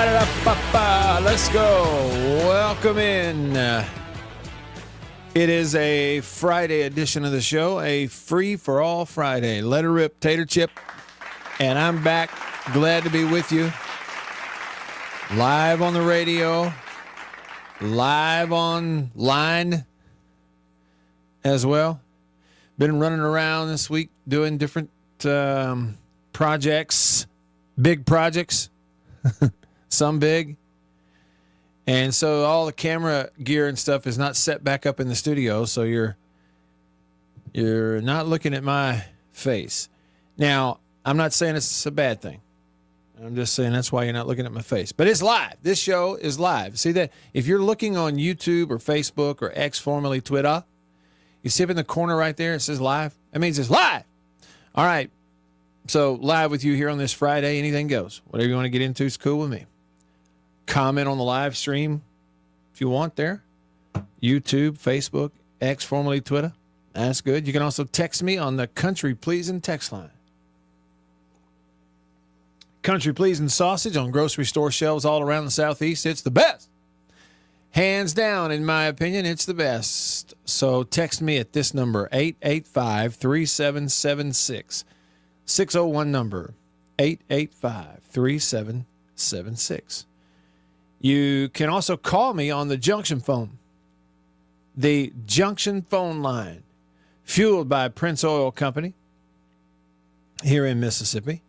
Ba-da-da-ba-ba. Let's go. Welcome in. It is a Friday edition of the show, a free-for-all Friday. Let her rip, Tater Chip. And I'm back. Glad to be with you. Live on the radio. Live online as well. Been running around this week doing different projects, big projects. Some big. And so all the camera gear and stuff is not set back up in the studio, so you're not looking at my face. Now, I'm not saying it's a bad thing. I'm just saying that's why you're not looking at my face. But it's live. This show is live. See that? If you're looking on YouTube or Facebook or X, formerly Twitter, you see up in the corner right there, it says live. That means it's live. All right. So live with you here on this Friday. Anything goes. Whatever you want to get into is cool with me. Comment on the live stream if you want there. YouTube, Facebook, X, formerly Twitter. That's good. You can also text me on the Country Pleasing text line. Country Pleasing sausage on grocery store shelves all around the Southeast. It's the best. Hands down, in my opinion, it's the best. So text me at this number, 885-3776. 601 number, 885-3776. You can also call me on the Junction phone. The Junction phone line, fueled by Prince Oil Company here in Mississippi.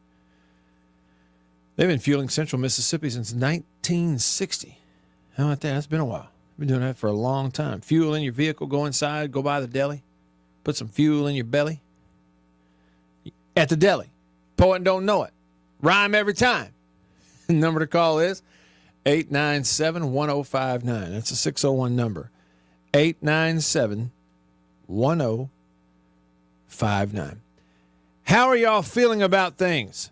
They've been fueling Central Mississippi since 1960. How about that? It's been a while. Been doing that for a long time. Fuel in your vehicle, go inside, go by the deli, put some fuel in your belly. At the deli. Poet don't know it. Rhyme every time. The number to call is 897-1059. That's a 601 number. 897-1059. How are y'all feeling about things?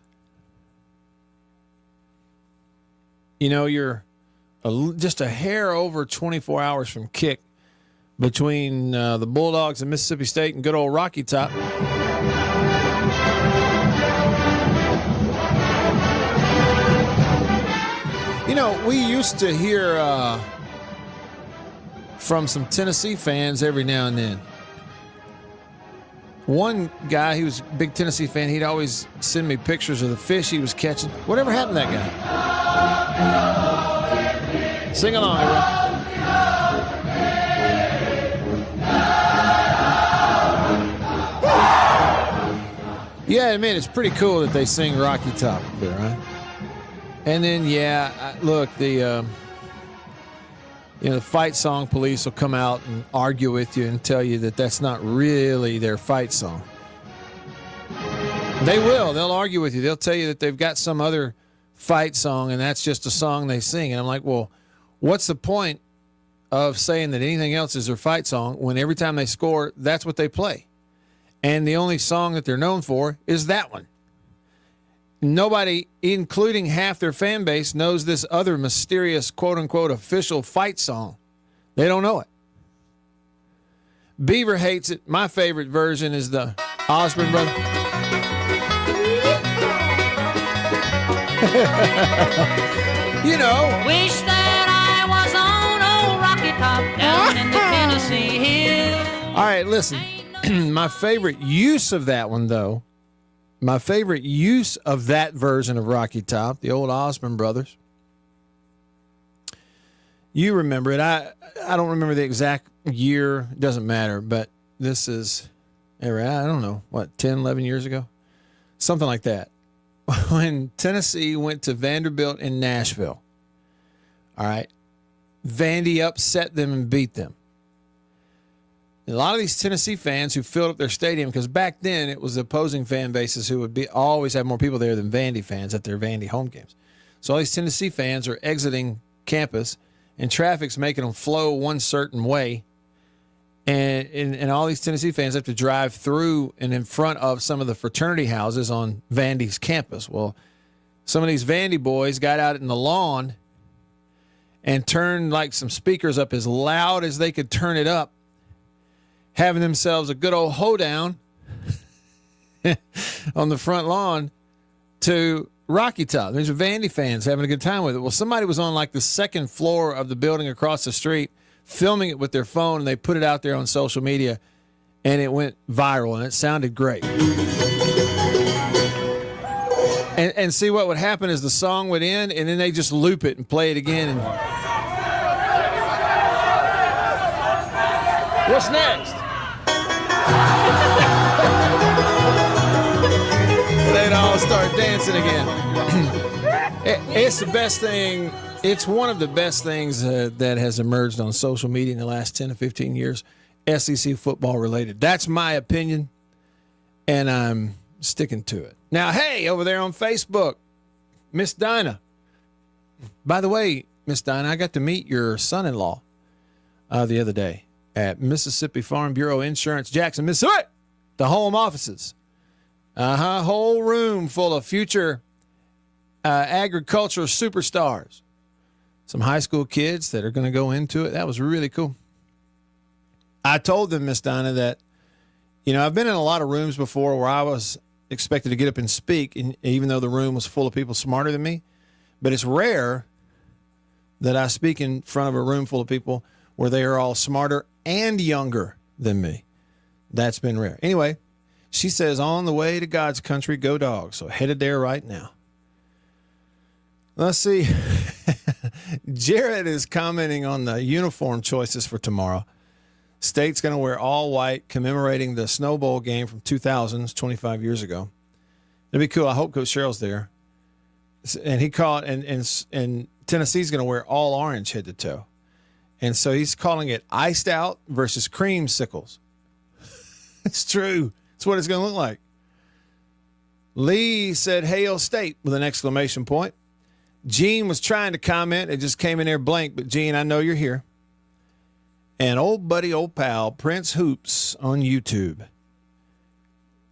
You know, you're just a hair over 24 hours from kick between the Bulldogs and Mississippi State and good old Rocky Top. You know, we used to hear from some Tennessee fans every now and then. One guy, he was a big Tennessee fan, he'd always send me pictures of the fish he was catching. Whatever happened to that guy? Sing along, everyone. Yeah, I mean, it's pretty cool that they sing Rocky Top up there, right? And then, look, the fight song police will come out and argue with you and tell you that that's not really their fight song. They will. They'll argue with you. They'll tell you that they've got some other fight song and that's just a song they sing. And I'm like, well, what's the point of saying that anything else is their fight song when every time they score, that's what they play? And the only song that they're known for is that one. Nobody, including half their fan base, knows this other mysterious, quote-unquote, official fight song. They don't know it. Beaver hates it. My favorite version is the Osborne Brothers. You know. Wish that I was on old Rocky Top down in the Tennessee hills. All right, listen. My favorite use of that one, though, my favorite use of that version of Rocky Top, the old Osborne Brothers. You remember it. I don't remember the exact year. It doesn't matter, but this is, I don't know, 10, 11 years ago? Something like that. When Tennessee went to Vanderbilt in Nashville. All right. Vandy upset them and beat them. A lot of these Tennessee fans who filled up their stadium, because back then it was the opposing fan bases who would always have more people there than Vandy fans at their Vandy home games. So all these Tennessee fans are exiting campus, and traffic's making them flow one certain way. And all these Tennessee fans have to drive through and in front of some of the fraternity houses on Vandy's campus. Well, some of these Vandy boys got out in the lawn and turned like some speakers up as loud as they could turn it up, having themselves a good old hoedown on the front lawn to Rocky Top. There's Vandy fans having a good time with it. Well, somebody was on like the second floor of the building across the street filming it with their phone, and they put it out there on social media, and it went viral, and it sounded great. And see what would happen is the song would end, and then they just loop it and play it again. And what's next? They'd all start dancing again. It's the best thing. It's one of the best things that has emerged on social media in the last 10 to 15 years, SEC football related. That's my opinion, and I'm sticking to it. Now, hey, over there on Facebook, Miss Dinah. By the way, Miss Dinah, I got to meet your son-in-law the other day at Mississippi Farm Bureau Insurance, Jackson, Mississippi, the home offices. Whole room full of future agricultural superstars. Some high school kids that are going to go into it. That was really cool. I told them, Miss Dinah, that, I've been in a lot of rooms before where I was expected to get up and speak, and even though the room was full of people smarter than me. But it's rare that I speak in front of a room full of people where they are all smarter and younger than me. That's been rare. Anyway, she says, on the way to God's country, go Dogs. So headed there right now. Let's see. Jared is commenting on the uniform choices for tomorrow. State's going to wear all white, commemorating the Snow Bowl game from 2000, 25 years ago. It'll be cool. I hope Coach Sherrill's there. And he called, and Tennessee's going to wear all orange head to toe. And so he's calling it iced out versus creamsicles. It's true. It's what it's going to look like. Lee said, Hail State, with an exclamation point. Gene was trying to comment. It just came in there blank. But, Gene, I know you're here. And old buddy, old pal, Prince Hoops on YouTube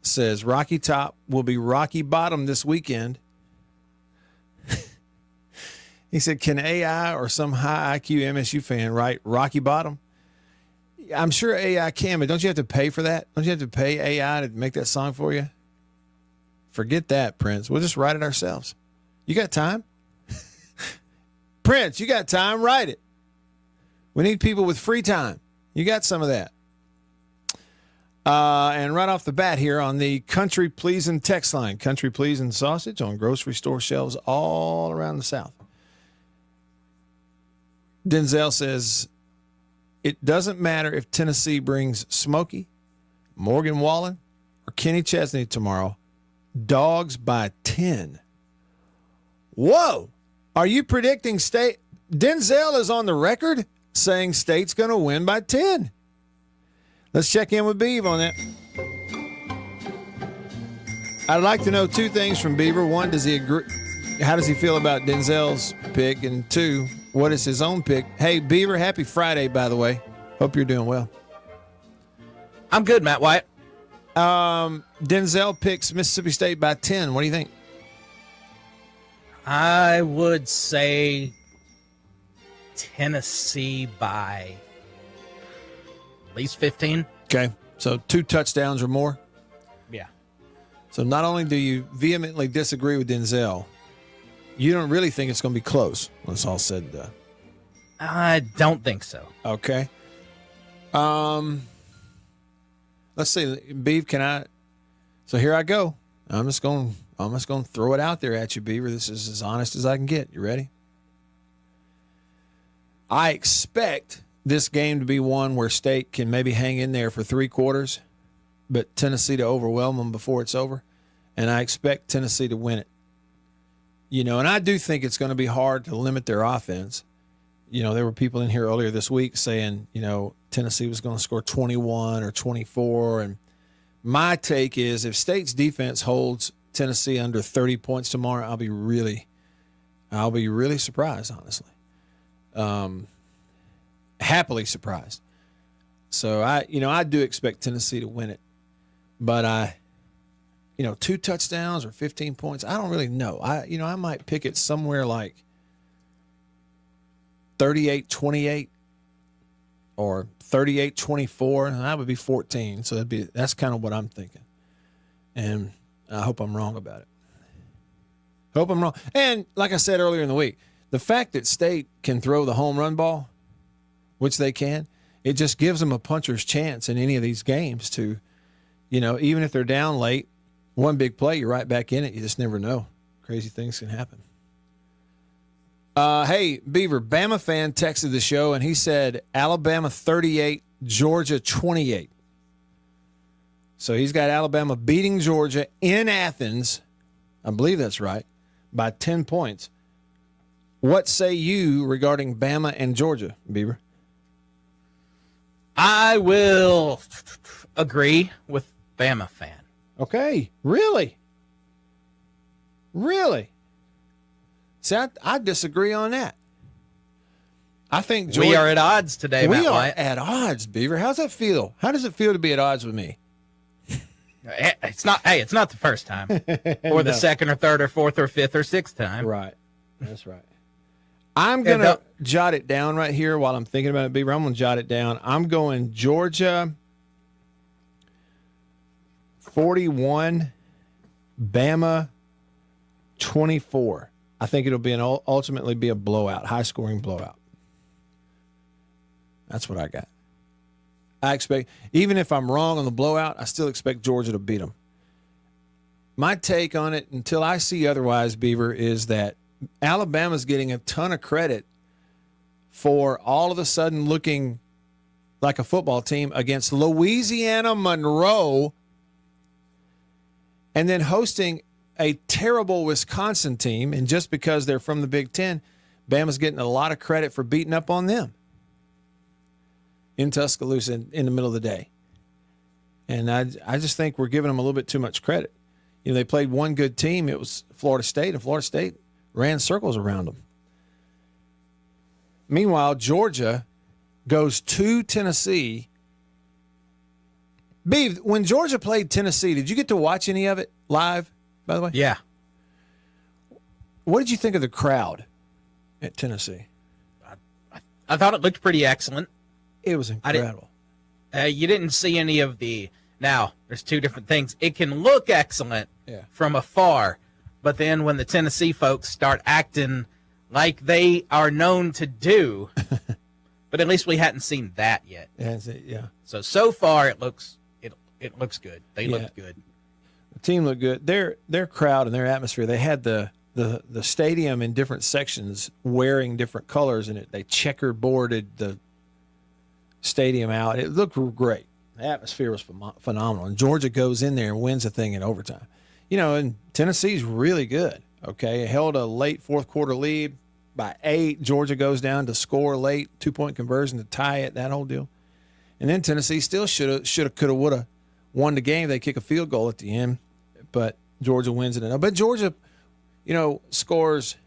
says Rocky Top will be Rocky Bottom this weekend. He said, can AI or some high IQ MSU fan write Rocky Bottom? I'm sure AI can, but don't you have to pay for that? Don't you have to pay AI to make that song for you? Forget that, Prince. We'll just write it ourselves. You got time? Prince, you got time? Write it. We need people with free time. You got some of that. And right off the bat here on the Country Pleasin' text line, Country Pleasin' sausage on grocery store shelves all around the South. Denzel says, it doesn't matter if Tennessee brings Smokey, Morgan Wallen, or Kenny Chesney tomorrow. Dogs by 10. Whoa. Are you predicting State? Denzel is on the record saying State's going to win by 10. Let's check in with Beav on that. I'd like to know two things from Beaver. One, does he agree? How does he feel about Denzel's pick? And two, what is his own pick? Hey, Beaver, happy Friday, by the way. Hope you're doing well. I'm good, Matt Wyatt. Denzel picks Mississippi State by 10. What do you think? I would say Tennessee by at least 15. Okay, so 2 touchdowns or more? Yeah. So not only do you vehemently disagree with Denzel, you don't really think it's going to be close when it's all said and done. I don't think so. Okay. Let's see, Beav, can I? So here I go. I'm just going to throw it out there at you, Beaver. This is as honest as I can get. You ready? I expect this game to be one where State can maybe hang in there for 3 quarters, but Tennessee to overwhelm them before it's over. And I expect Tennessee to win it. And I do think it's going to be hard to limit their offense. There were people in here earlier this week saying, Tennessee was going to score 21 or 24. And my take is if State's defense holds Tennessee under 30 points tomorrow, I'll be really surprised, honestly. Happily surprised. So I do expect Tennessee to win it, but 2 touchdowns or 15 points, I don't really know. I might pick it somewhere like 38-28 or 38-24, and that would be 14. So that's kind of what I'm thinking. And I hope I'm wrong about it. Hope I'm wrong. And like I said earlier in the week, the fact that State can throw the home run ball, which they can, it just gives them a puncher's chance in any of these games to, even if they're down late, one big play, you're right back in it. You just never know. Crazy things can happen. Hey, Beaver, Bama fan texted the show, and he said Alabama 38, Georgia 28. So he's got Alabama beating Georgia in Athens, I believe that's right, by 10 points. What say you regarding Bama and Georgia, Beaver? I will agree with Bama fan. Okay, really? Really? See, I disagree on that. I think Georgia, We are at odds today, we Matt are Wyatt. at odds, Beaver. How's that feel? How does it feel to be at odds with me? It's not the first time. Or the second or third or fourth or fifth or sixth time. Right. That's right. I'm going to jot it down right here while I'm thinking about it, Beaver. I'm going to jot it down. I'm going Georgia 41, Bama 24. I think it'll be ultimately be a blowout, high-scoring blowout. That's what I got. I expect, even if I'm wrong on the blowout, I still expect Georgia to beat them. My take on it, until I see otherwise, Beaver, is that Alabama's getting a ton of credit for all of a sudden looking like a football team against Louisiana Monroe and then hosting a terrible Wisconsin team. And just because they're from the Big Ten, Bama's getting a lot of credit for beating up on them in Tuscaloosa in the middle of the day. And I just think we're giving them a little bit too much credit. They played one good team. It was Florida State, and Florida State ran circles around them. Meanwhile, Georgia goes to Tennessee. Beav, when Georgia played Tennessee, did you get to watch any of it live, by the way? Yeah. What did you think of the crowd at Tennessee? I thought it looked pretty excellent. It was incredible. You didn't see any of the... Now, there's two different things. It can look excellent from afar, but then when the Tennessee folks start acting like they are known to do, but at least we hadn't seen that yet. Yeah. So far it looks good. They looked good. The team looked good. Their crowd and their atmosphere, they had the stadium in different sections wearing different colors in it. They checkerboarded the stadium out. It looked great. The atmosphere was phenomenal. And Georgia goes in there and wins the thing in overtime. And Tennessee's really good. Okay, it held a late fourth quarter lead by 8. Georgia goes down to score late, 2-point conversion to tie it, that whole deal. And then Tennessee still should have, could have, would have won the game. They kick a field goal at the end, but Georgia wins it. But Georgia, scores,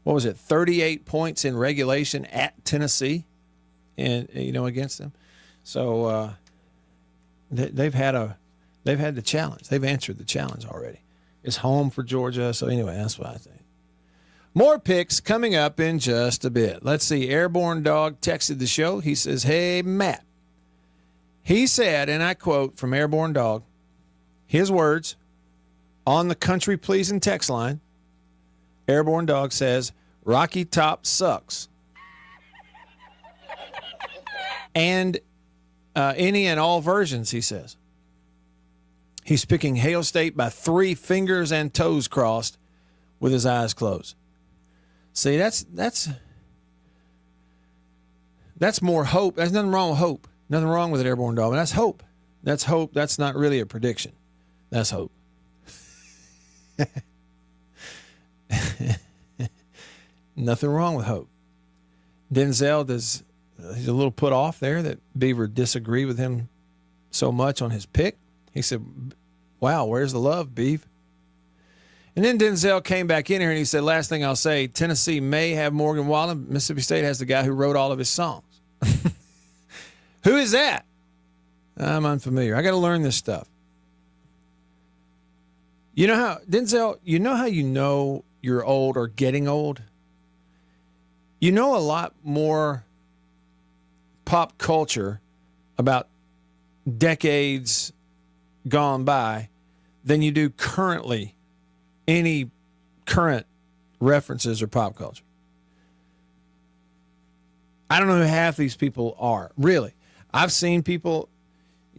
38 points in regulation at Tennessee, and against them. So they've had the challenge. They've answered the challenge already. It's home for Georgia. So anyway, that's what I think. More picks coming up in just a bit. Let's see. Airborne Dog texted the show. He says, "Hey, Matt." He said, and I quote from Airborne Dog, his words on the country pleasing text line. Airborne Dog says, "Rocky Top sucks." And any and all versions, he says. He's picking Hail State by 3 fingers and toes crossed with his eyes closed. See, that's more hope. There's nothing wrong with hope. Nothing wrong with it, Airborne Dog. But that's hope. That's hope. That's not really a prediction. That's hope. Nothing wrong with hope. Denzel he's a little put off there that Beaver disagreed with him so much on his pick. He said, "Wow, where's the love, Beef?" And then Denzel came back in here and he said, "Last thing I'll say, Tennessee may have Morgan Wallen. Mississippi State has the guy who wrote all of his songs." Who is that? I'm unfamiliar. I got to learn this stuff. You know how, Denzel, how you're old or getting old? You know a lot more pop culture about decades gone by than you do currently any current references or pop culture. I don't know who half these people are, really. I've seen people,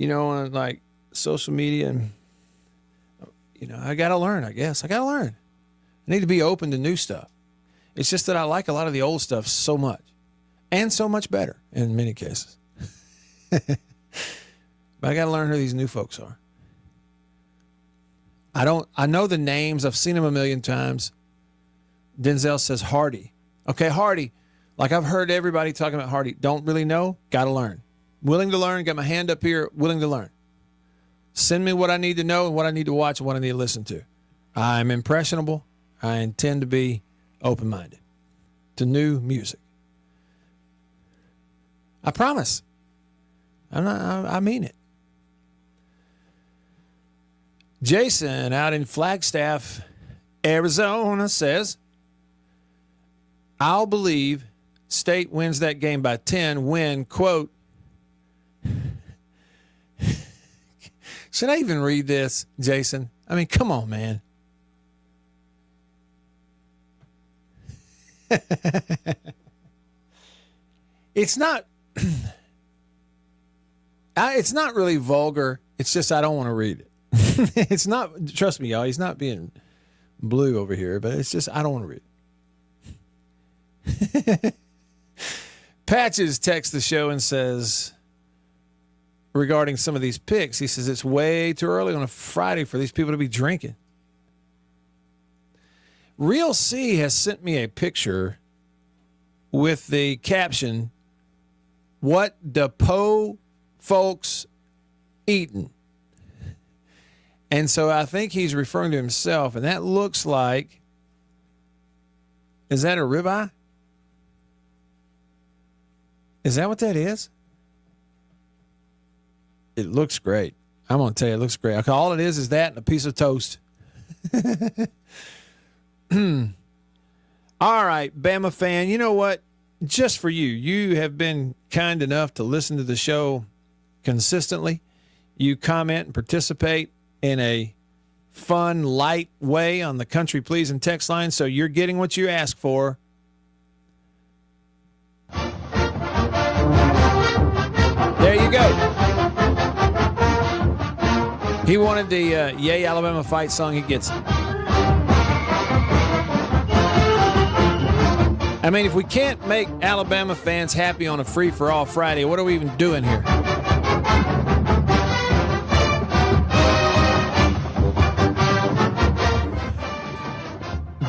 on like social media, and, I got to learn, I guess. I got to learn. I need to be open to new stuff. It's just that I like a lot of the old stuff so much, and so much better in many cases. But I got to learn who these new folks are. I know the names. I've seen them a million times. Denzel says Hardy. Okay, Hardy. Like I've heard everybody talking about Hardy. Don't really know. Got to learn. Willing to learn. Got my hand up here. Willing to learn. Send me what I need to know and what I need to watch and what I need to listen to. I'm impressionable. I intend to be open-minded to new music. I promise. I mean it. Jason out in Flagstaff, Arizona says, I'll believe State wins that game by 10 when, quote, should I even read this, Jason? I mean, come on, man. It's not really vulgar. It's just I don't want to read it. It's not, trust me, y'all, he's not being blue over here, but it's just I don't want to read it. Patches texts the show and says, regarding some of these picks, he says it's way too early on a Friday for these people to be drinking. Real C has sent me a picture with the caption, "What the po folks eating?" And so I think he's referring to himself, and that looks like, is that a ribeye? Is that what that is? It looks great. I'm going to tell you, it looks great. Okay, all it is that and a piece of toast. All right, Bama fan, you know what? Just for you, you have been kind enough to listen to the show consistently. You comment and participate in a fun, light way on the Country Pleasing text line, so you're getting what you ask for. There you go. He wanted the Yay Alabama fight song. He gets it. I mean, if we can't make Alabama fans happy on a free-for-all Friday, what are we even doing here?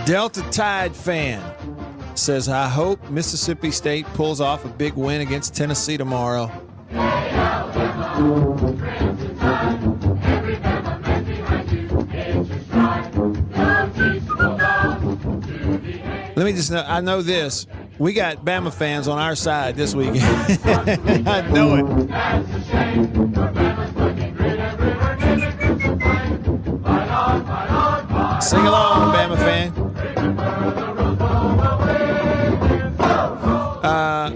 Delta Tide fan says, I hope Mississippi State pulls off a big win against Tennessee tomorrow. Let me just know, I know this. We got Bama fans on our side this weekend. I know it. Sing along, Bama fan.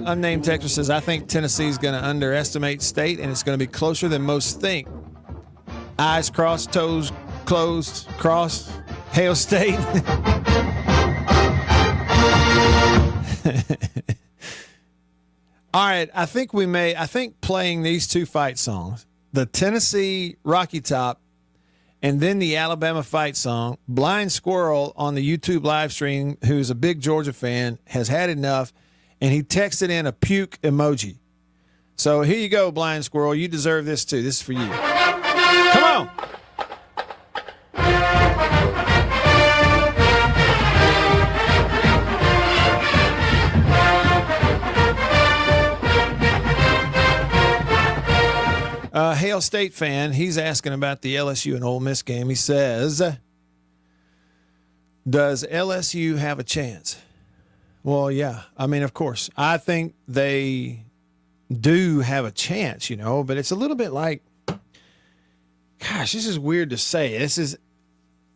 Unnamed texter says, I think Tennessee's going to underestimate State, and it's going to be closer than most think. Eyes crossed, toes closed, crossed. Hail State. All right, I think playing these two fight songs, the Tennessee Rocky Top and then the Alabama fight song, Blind Squirrel on the YouTube live stream, who's a big Georgia fan, has had enough, and he texted in a puke emoji. So here you go, Blind Squirrel. You deserve this too. This is for you. Come on. Hail State fan, he's asking about the LSU and Ole Miss game. He says, does LSU have a chance? Well, yeah. I mean, of course. I think they do have a chance, but it's a little bit like, gosh, this is weird to say.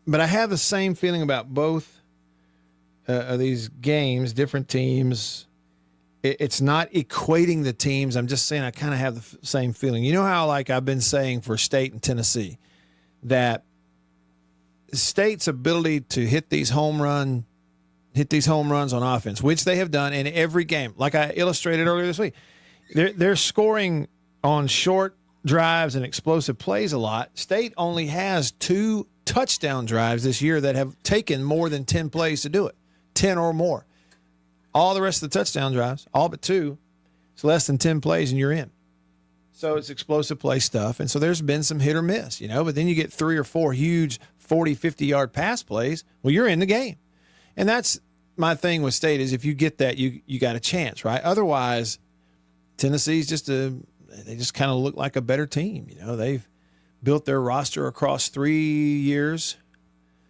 But I have the same feeling about both of these games, different teams. It's not equating the teams. I'm just saying I kind of have the same feeling. You know how, like I've been saying for State and Tennessee, that State's ability to hit these home runs on offense, which they have done in every game, like I illustrated earlier this week. They're scoring on short drives and explosive plays a lot. State only has 2 touchdown drives this year that have taken more than 10 plays to do it, 10 or more. All the rest of the touchdown drives, all but 2, it's less than 10 plays and you're in. So it's explosive play stuff. And so there's been some hit or miss, but then you get 3 or 4 huge 40, 50-yard pass plays. Well, you're in the game. And that's my thing with State is if you get that, you got a chance, right? Otherwise, Tennessee's they just kind of look like a better team. They've built their roster across 3 years,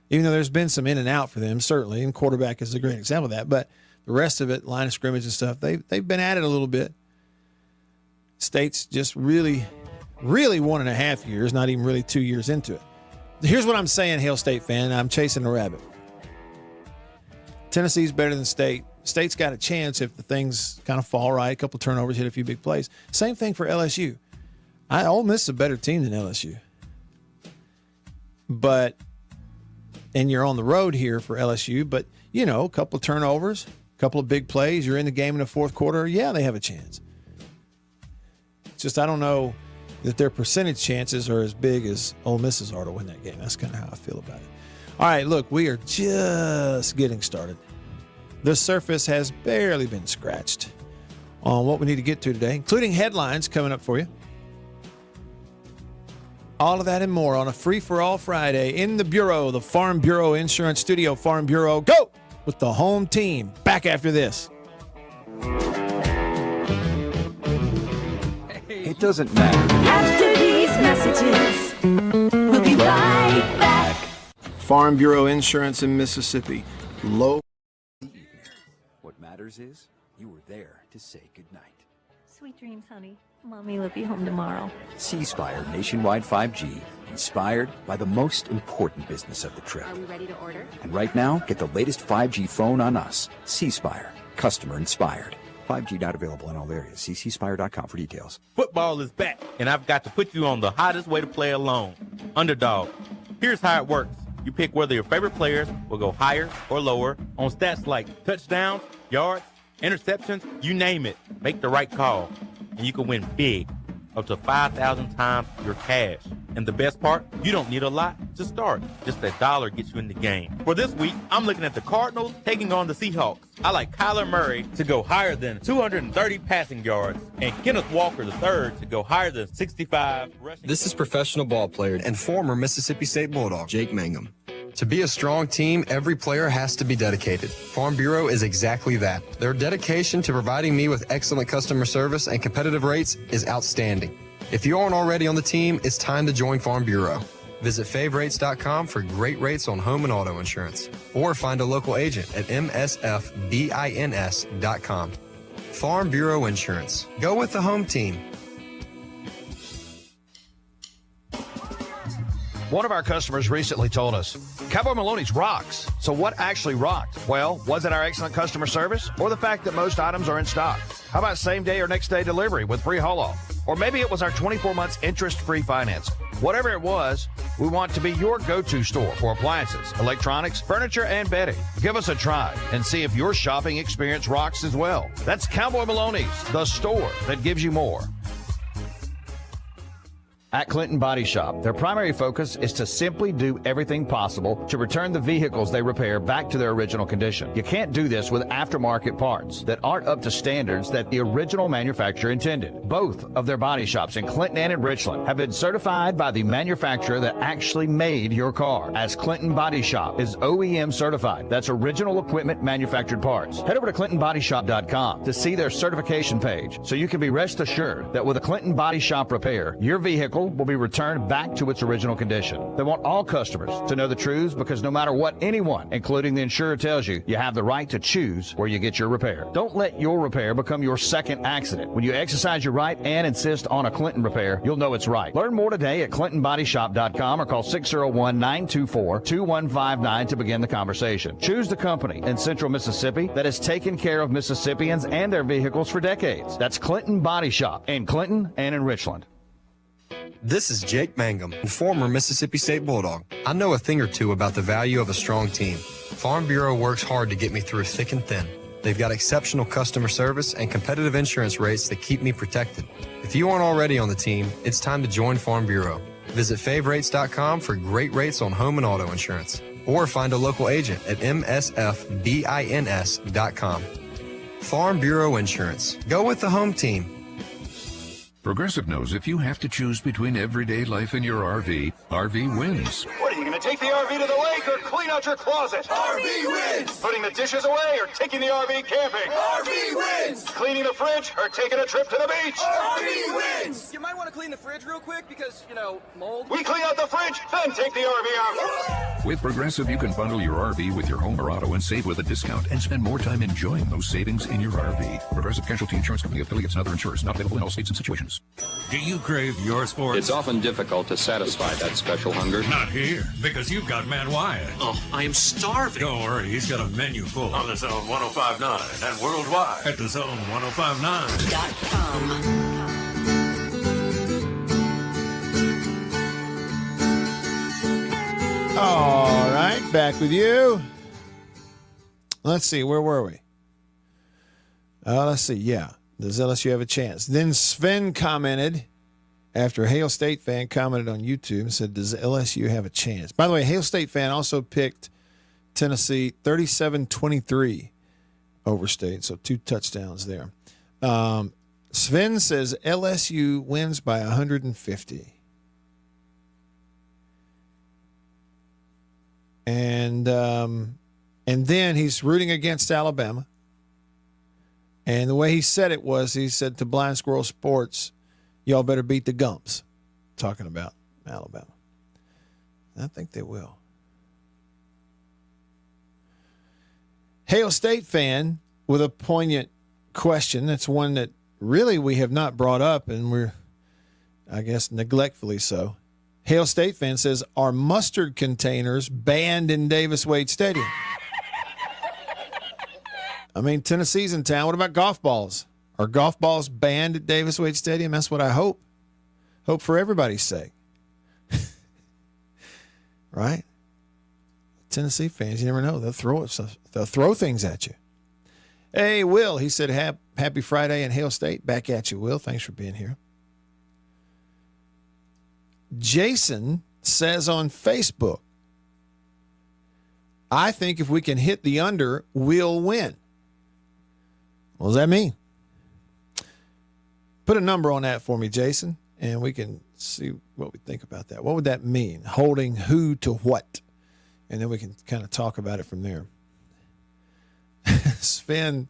even though there's been some in and out for them, certainly, and quarterback is a great example of that. But the rest of it, line of scrimmage and stuff, they've been at it a little bit. State's just really, really 1.5 years, not even really 2 years into it. Here's what I'm saying, Hail State fan. I'm chasing a rabbit. Tennessee's better than State. State's got a chance if the things kind of fall right, a couple turnovers, hit a few big plays. Same thing for LSU. Ole Miss is a better team than LSU. And you're on the road here for LSU, but, a couple of turnovers, a couple of big plays, you're in the game in the fourth quarter, yeah, they have a chance. It's just I don't know that their percentage chances are as big as Ole Miss's are to win that game. That's kind of how I feel about it. All right, look, we are just getting started. The surface has barely been scratched on what we need to get to today, including headlines coming up for you. All of that and more on a free-for-all Friday in the Bureau, the Farm Bureau Insurance Studio. Farm Bureau, go with the home team. Back after this. It doesn't matter. After these messages, we'll be right back. Farm Bureau Insurance in Mississippi. Low. What matters is you were there to say goodnight. Sweet dreams, honey. Mommy will be home tomorrow. C-Spire nationwide 5G, inspired by the most important business of the trip. Are we ready to order? And right now, get the latest 5G phone on us. C-Spire, customer inspired. 5G not available in all areas. See cspire.com for details. Football is back, and I've got to put you on the hottest way to play alone, Underdog. Here's how it works. You pick whether your favorite players will go higher or lower on stats like touchdowns, yards, interceptions, you name it. Make the right call, and you can win big, up to 5,000 times your cash. And the best part, you don't need a lot to start. Just $1 gets you in the game. For this week, I'm looking at the Cardinals taking on the Seahawks. I like Kyler Murray to go higher than 230 passing yards and Kenneth Walker III to go higher than 65 rushing. This is professional ball player and former Mississippi State Bulldog, Jake Mangum. To be a strong team, every player has to be dedicated. Farm Bureau is exactly that. Their dedication to providing me with excellent customer service and competitive rates is outstanding. If you aren't already on the team, it's time to join Farm Bureau. Visit favrates.com for great rates on home and auto insurance, or find a local agent at msfbins.com. Farm Bureau Insurance. Go with the home team. One of our customers recently told us, Cowboy Maloney's rocks. So what actually rocked? Well, was it our excellent customer service or the fact that most items are in stock? How about same day or next day delivery with free haul off? Or maybe it was our 24 months interest-free finance. Whatever it was, we want to be your go-to store for appliances, electronics, furniture, and bedding. Give us a try and see if your shopping experience rocks as well. That's Cowboy Maloney's, the store that gives you more. At Clinton Body Shop, their primary focus is to simply do everything possible to return the vehicles they repair back to their original condition. You can't do this with aftermarket parts that aren't up to standards that the original manufacturer intended. Both of their body shops in Clinton and in Richland have been certified by the manufacturer that actually made your car, as Clinton Body Shop is OEM certified. That's original equipment manufactured parts. Head over to ClintonBodyShop.com to see their certification page so you can be rest assured that with a Clinton Body Shop repair, your vehicle will be returned back to its original condition. They want all customers to know the truth because no matter what anyone, including the insurer, tells you, you have the right to choose where you get your repair. Don't let your repair become your second accident. When you exercise your right and insist on a Clinton repair, you'll know it's right. Learn more today at ClintonBodyShop.com or call 601-924-2159 to begin the conversation. Choose the company in Central Mississippi that has taken care of Mississippians and their vehicles for decades. That's Clinton Body Shop in Clinton and in Richland. This is Jake Mangum, former Mississippi State Bulldog. I know a thing or two about the value of a strong team. Farm Bureau works hard to get me through thick and thin. They've got exceptional customer service and competitive insurance rates that keep me protected. If you aren't already on the team, it's time to join Farm Bureau. Visit favrates.com for great rates on home and auto insurance, or find a local agent at msfbins.com. Farm Bureau Insurance. Go with the home team. Progressive knows if you have to choose between everyday life and your RV, RV wins. What, are you going to take the RV to the lake or clean out your closet? RV wins! Putting the dishes away or taking the RV camping? RV wins! Cleaning the fridge or taking a trip to the beach? RV wins! You might want to clean the fridge real quick because, mold. We clean out the fridge, then take the RV out. With Progressive, you can bundle your RV with your home or auto and save with a discount and spend more time enjoying those savings in your RV. Progressive Casualty Insurance Company, affiliates, and other insurers not available in all states and situations. Do you crave your sports? It's often difficult to satisfy that special hunger. Not here, because you've got Man Wyatt. Oh, I am starving. Don't worry, he's got a menu full on the Zone 105.9 and worldwide at the Zone 105.9.com. All right, back with you. Let's see, where were we? Let's see, yeah. Does LSU have a chance? Then Sven commented, after a Hail State fan commented on YouTube and said, does LSU have a chance? By the way, Hail State fan also picked Tennessee 37-23 over State, so 2 touchdowns there. Sven says LSU wins by 150. And then he's rooting against Alabama. And the way he said it was, he said to Blind Squirrel Sports, y'all better beat the Gumps, talking about Alabama. I think they will. Hail State fan with a poignant question. That's one that really we have not brought up, and we're, I guess, neglectfully so. Hail State fan says, are mustard containers banned in Davis-Wade Stadium? I mean, Tennessee's in town. What about golf balls? Are golf balls banned at Davis-Wade Stadium? That's what I hope. Hope for everybody's sake. Right? Tennessee fans, you never know. They'll throw things at you. Hey, Will, he said, happy Friday in Hail State. Back at you, Will. Thanks for being here. Jason says on Facebook, I think if we can hit the under, we'll win. What does that mean? Put a number on that for me, Jason, and we can see what we think about that. What would that mean? Holding who to what? And then we can kind of talk about it from there. Sven,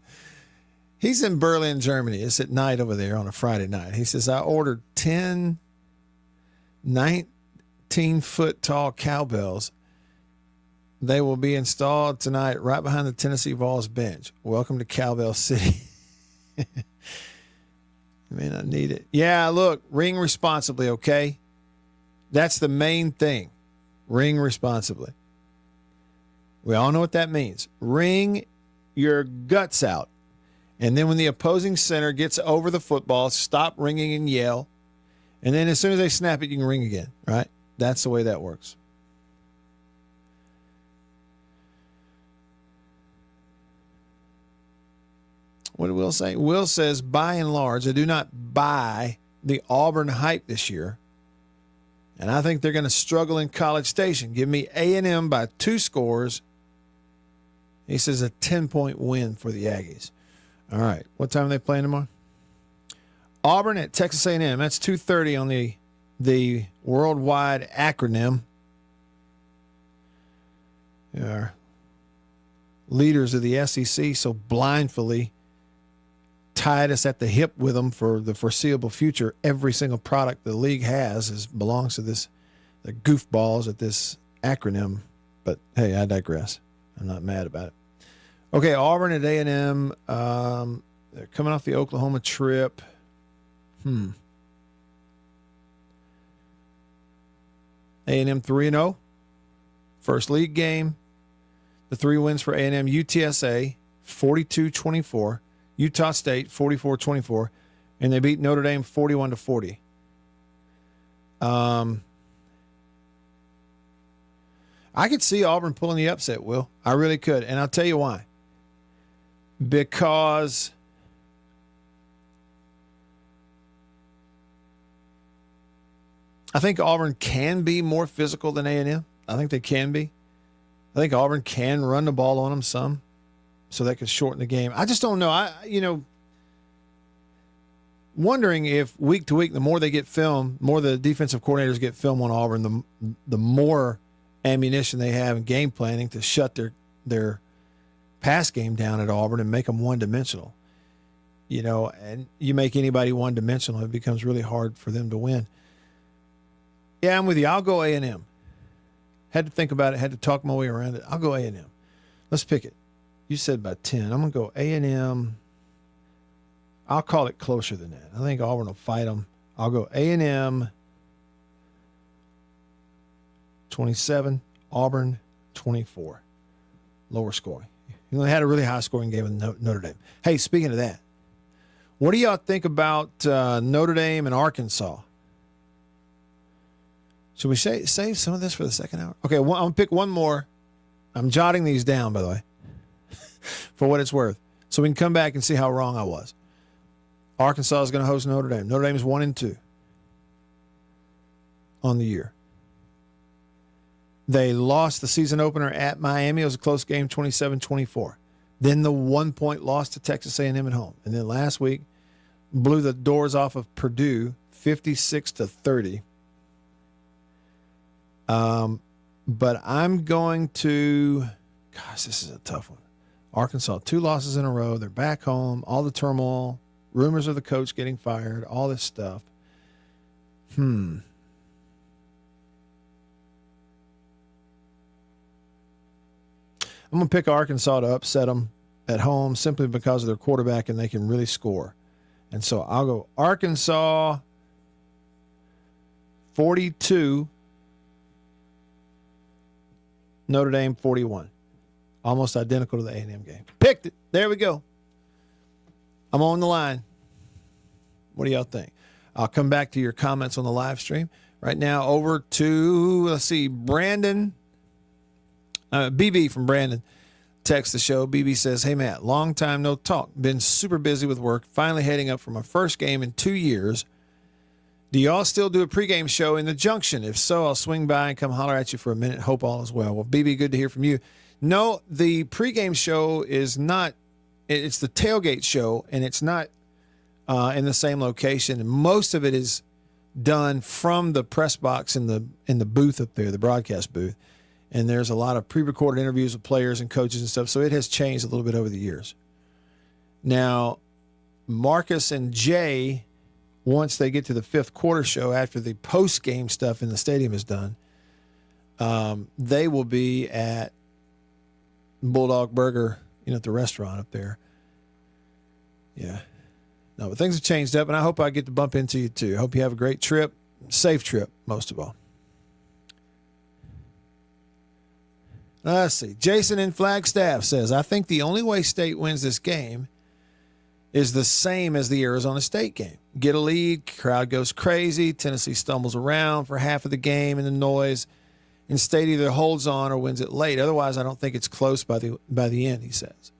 he's in Berlin, Germany. It's at night over there on a Friday night. He says, I ordered 10 19-foot tall cowbells. They will be installed tonight right behind the Tennessee Vols bench. Welcome to Cowbell City. Man, I need it. Yeah, look, ring responsibly, okay? That's the main thing. Ring responsibly. We all know what that means. Ring your guts out. And then when the opposing center gets over the football, stop ringing and yell. And then as soon as they snap it, you can ring again, right? That's the way that works. What did Will say? Will says, by and large, I do not buy the Auburn hype this year. And I think they're going to struggle in College Station. Give me A&M by 2 scores. He says a 10-point win for the Aggies. All right. What time are they playing tomorrow? Auburn at Texas A&M. That's 2:30 on the worldwide acronym. They are leaders of the SEC, so blindly tied us at the hip with them for the foreseeable future. Every single product the league has belongs to the goofballs at this acronym. But hey, I digress. I'm not mad about it. Okay, Auburn at A&M. They're coming off the Oklahoma trip. A&M 3-0. First league game. The 3 wins for A&M. UTSA 42-24. Utah State 44-24. And they beat Notre Dame 41-40. I could see Auburn pulling the upset, Will. I really could. And I'll tell you why. Because I think Auburn can be more physical than A&M. I think they can be. I think Auburn can run the ball on them some, so that could shorten the game. I just don't know. Wondering if week to week, the more they get film, more the defensive coordinators get film on Auburn, the more ammunition they have in game planning to shut their pass game down at Auburn and make them one-dimensional. And you make anybody one-dimensional, it becomes really hard for them to win. Yeah, I'm with you. I'll go A&M. Had to think about it. Had to talk my way around it. I'll go A&M. Let's pick it. You said about 10. I'm going to go A&M. I'll call it closer than that. I think Auburn will fight them. I'll go A&M 27, Auburn 24. Lower scoring. You know, they had a really high-scoring game with Notre Dame. Hey, speaking of that, what do y'all think about Notre Dame and Arkansas? Should we save some of this for the second hour? Okay, I'm going to pick one more. I'm jotting these down, by the way, for what it's worth, so we can come back and see how wrong I was. Arkansas is going to host Notre Dame. Notre Dame is 1-2 on the year. They lost the season opener at Miami. It was a close game, 27-24. Then the 1-point loss to Texas A&M at home. And then last week, blew the doors off of Purdue, 56-30. But I'm going to, gosh, this is a tough one. Arkansas, 2 losses in a row. They're back home. All the turmoil, rumors of the coach getting fired, all this stuff. I'm going to pick Arkansas to upset them at home simply because of their quarterback and they can really score. And so I'll go Arkansas 42, Notre Dame 41. Almost identical to the A&M game. Picked it. There we go. I'm on the line. What do y'all think? I'll come back to your comments on the live stream. Right now, over to, let's see, Brandon. BB from Brandon texts the show. BB says, hey, Matt, long time no talk. Been super busy with work. Finally heading up for my first game in 2 years. Do y'all still do a pregame show in the Junction? If so, I'll swing by and come holler at you for a minute. Hope all is well. Well, BB, good to hear from you. No, the pregame show is not. It's the tailgate show, and it's not in the same location. And most of it is done from the press box in the booth up there, the broadcast booth. And there's a lot of pre-recorded interviews with players and coaches and stuff. So it has changed a little bit over the years. Now, Marcus and Jay, once they get to the fifth quarter show, after the post-game stuff in the stadium is done, they will be at Bulldog Burger, at the restaurant up there. Yeah. No, but things have changed up, and I hope I get to bump into you too. I hope you have a great trip, safe trip, most of all. Let's see. Jason in Flagstaff says, I think the only way State wins this game is the same as the Arizona State game. Get a lead, crowd goes crazy, Tennessee stumbles around for half of the game in the noise, and State either holds on or wins it late. Otherwise, I don't think it's close by the end, he says.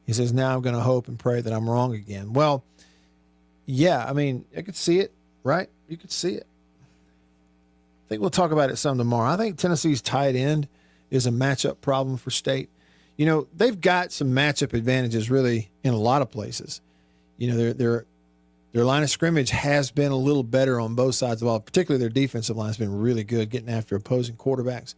He says, now I'm going to hope and pray that I'm wrong again. Well, yeah, I mean, I could see it, right? You could see it. I think we'll talk about it some tomorrow. I think Tennessee's tight end is a matchup problem for State. They've got some matchup advantages really in a lot of places. Their line of scrimmage has been a little better on both sides of the ball. Particularly their defensive line has been really good getting after opposing quarterbacks.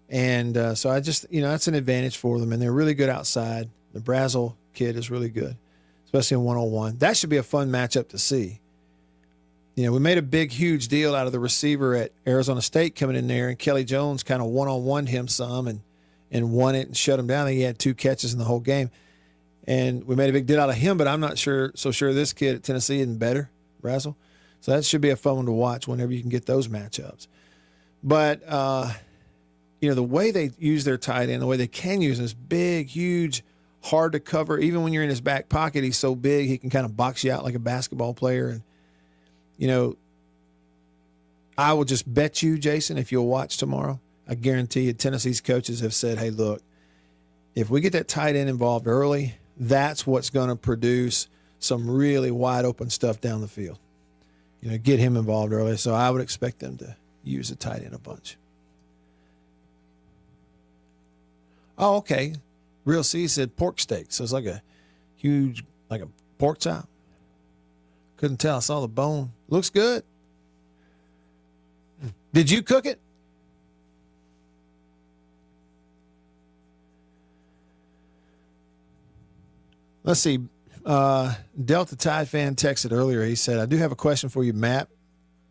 And so I just, that's an advantage for them. And they're really good outside. The Brazel kid is really good, especially in one-on-one. That should be a fun matchup to see. We made a big, huge deal out of the receiver at Arizona State coming in there, and Kelly Jones kind of one-on-one'd him some and won it and shut him down. I think he had 2 catches in the whole game. And we made a big deal out of him, but I'm not so sure this kid at Tennessee isn't better, Brazel. So that should be a fun one to watch whenever you can get those matchups. But, the way they use their tight end, the way they can use him is big, huge, hard to cover. Even when you're in his back pocket, he's so big he can kind of box you out like a basketball player. And, I will just bet you, Jason, if you'll watch tomorrow, I guarantee you Tennessee's coaches have said, hey, look, if we get that tight end involved early, that's what's going to produce some really wide open stuff down the field. Get him involved early. So I would expect them to use the tight end a bunch. Oh, okay. Real C said pork steak. So it's like a huge, like a pork chop. Couldn't tell. I saw the bone. Looks good. Did you cook it? Let's see. Delta Tide fan texted earlier. He said, I do have a question for you, Matt.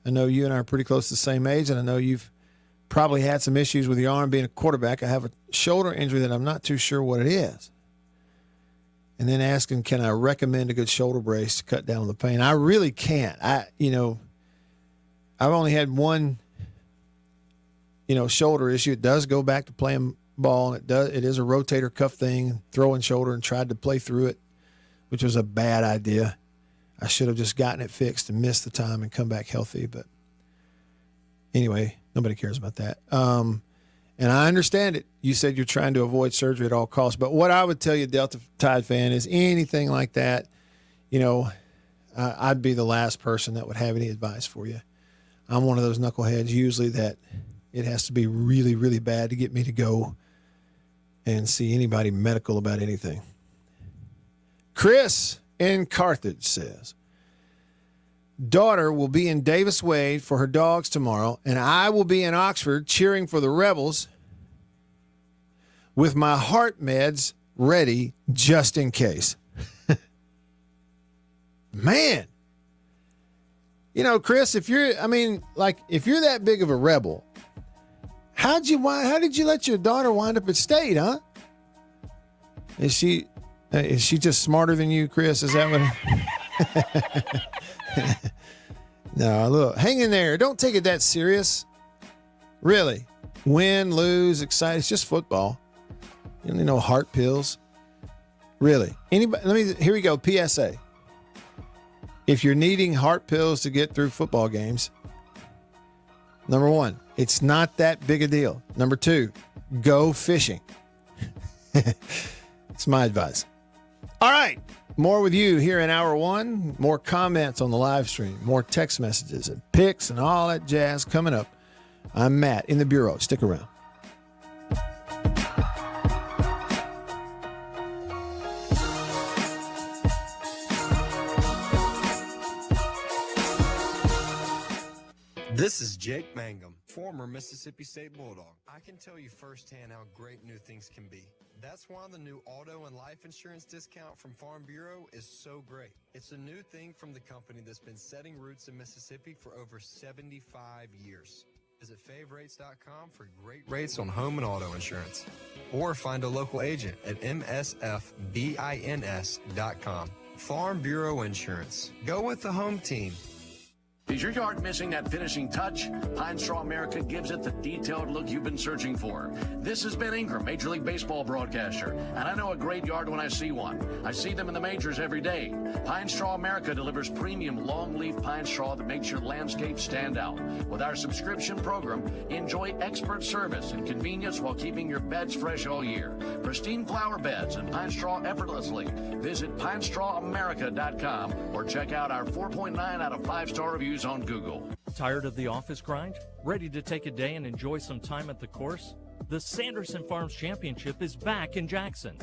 I know you and I are pretty close to the same age, and I know you've probably had some issues with your arm being a quarterback. I have a shoulder injury that I'm not too sure what it is. And then asking, can I recommend a good shoulder brace to cut down on the pain? I really can't. I've only had one, shoulder issue. It does go back to playing ball, and it is a rotator cuff thing, throwing shoulder, and tried to play through it, which was a bad idea. I should have just gotten it fixed and missed the time and come back healthy. But anyway, nobody cares about that. And I understand it. You said you're trying to avoid surgery at all costs. But what I would tell you, Delta Tide fan, is anything like that, I'd be the last person that would have any advice for you. I'm one of those knuckleheads usually that it has to be really, really bad to get me to go and see anybody medical about anything. Chris in Carthage says, daughter will be in Davis Wade for her dogs tomorrow, and I will be in Oxford cheering for the Rebels with my heart meds ready just in case. Man. Chris, if you're that big of a rebel, how did you let your daughter wind up at State, huh? Is she just smarter than you, Chris? Is that what? No, look, hang in there. Don't take it that serious. Really. Win, lose, excited. It's just football. You don't need no heart pills. Really. Here we go. PSA. If you're needing heart pills to get through football games, number one, it's not that big a deal. Number two, go fishing. It's my advice. All right. More with you here in hour one. More comments on the live stream. More text messages and pics and all that jazz coming up. I'm Matt in the Bureau. Stick around. This is Jake Mangum, former Mississippi State Bulldog. I can tell you firsthand how great new things can be. That's why the new auto and life insurance discount from Farm Bureau is so great. It's a new thing from the company that's been setting roots in Mississippi for over 75 years. Visit favrates.com for great rates on home and auto insurance. Or find a local agent at msfbins.com. Farm Bureau Insurance. Go with the home team. Is your yard missing that finishing touch? Pine Straw America gives it the detailed look you've been searching for. This is Ben Ingram, Major League Baseball broadcaster, and I know a great yard when I see one. I see them in the majors every day. Pine Straw America delivers premium long-leaf pine straw that makes your landscape stand out. With our subscription program, enjoy expert service and convenience while keeping your beds fresh all year. Pristine flower beds and pine straw effortlessly. Visit pinestrawamerica.com or check out our 4.9 out of 5-star reviews on Google. Tired of the office grind? Ready to take a day and enjoy some time at the course? The Sanderson Farms Championship is back in Jackson.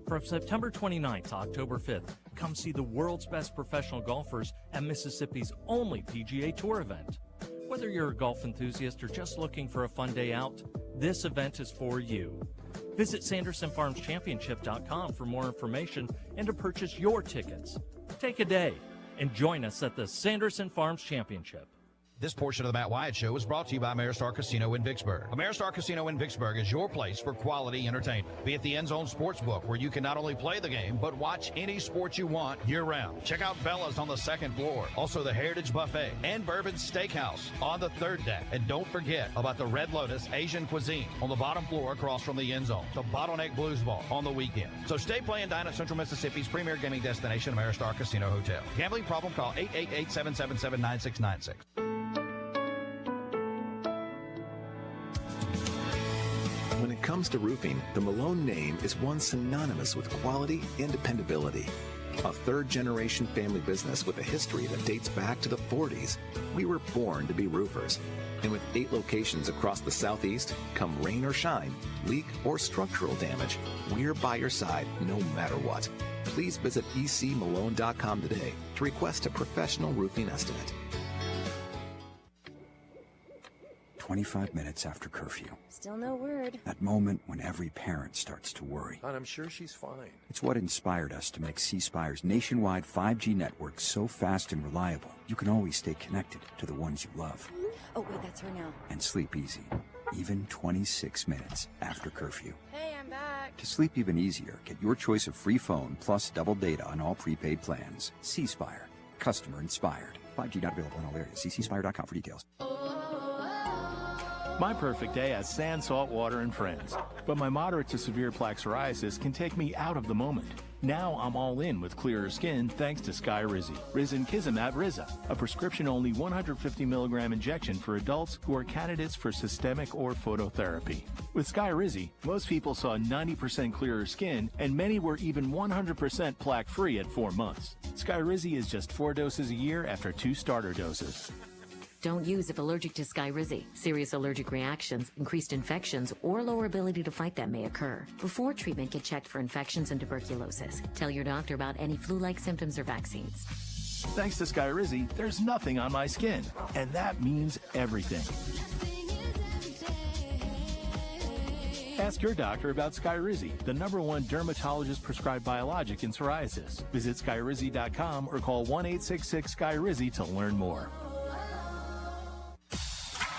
From September 29th to October 5th, come see the world's best professional golfers at Mississippi's only PGA Tour event. Whether you're a golf enthusiast or just looking for a fun day out, this event is for you. Visit SandersonFarmsChampionship.com for more information and to purchase your tickets. Take a day and join us at the Sanderson Farms Championship. This portion of the Matt Wyatt Show is brought to you by Ameristar Casino in Vicksburg. Ameristar Casino in Vicksburg is your place for quality entertainment. Be it the End Zone Sportsbook, where you can not only play the game, but watch any sport you want year-round. Check out Bella's on the second floor. Also the Heritage Buffet and Bourbon Steakhouse on the third deck. And don't forget about the Red Lotus Asian Cuisine on the bottom floor across from the End Zone. The Bottleneck Blues Ball on the weekend. So stay, play, and dine at Central Mississippi's premier gaming destination, Ameristar Casino Hotel. Gambling problem? Call 888-777-9696. comes to roofing, the Malone name is one synonymous with quality and dependability. A third-generation family business with a history that dates back to the 40s, we were born to be roofers. And with 8 locations across the Southeast, come rain or shine, leak or structural damage, we're by your side no matter what. Please visit ecmalone.com today to request a professional roofing estimate. 25 minutes after curfew. Still no word. That moment when every parent starts to worry. And I'm sure she's fine. It's what inspired us to make C Spire's nationwide 5G network so fast and reliable, you can always stay connected to the ones you love. Oh, wait, that's her now. And sleep easy, even 26 minutes after curfew. Hey, I'm back. To sleep even easier, get your choice of free phone plus double data on all prepaid plans. C Spire, customer inspired. 5G not available in all areas. See cspire.com for details. My perfect day has sand, salt water, and friends. But my moderate to severe plaque psoriasis can take me out of the moment. Now I'm all in with clearer skin thanks to SKYRIZI. Risankizumab Riza, a prescription-only 150 milligram injection for adults who are candidates for systemic or phototherapy. With SKYRIZI, most people saw 90% clearer skin, and many were even 100% plaque-free at 4 months. SKYRIZI is just 4 doses a year after 2 starter doses. Don't use if allergic to SKYRIZI. Serious allergic reactions, increased infections, or lower ability to fight them may occur. Before treatment, get checked for infections and tuberculosis. Tell your doctor about any flu-like symptoms or vaccines. Thanks to SKYRIZI, there's nothing on my skin, and that means everything. Ask your doctor about SKYRIZI, the #1 dermatologist-prescribed biologic in psoriasis. Visit SKYRIZI.com or call 1-866-SKYRIZI to learn more.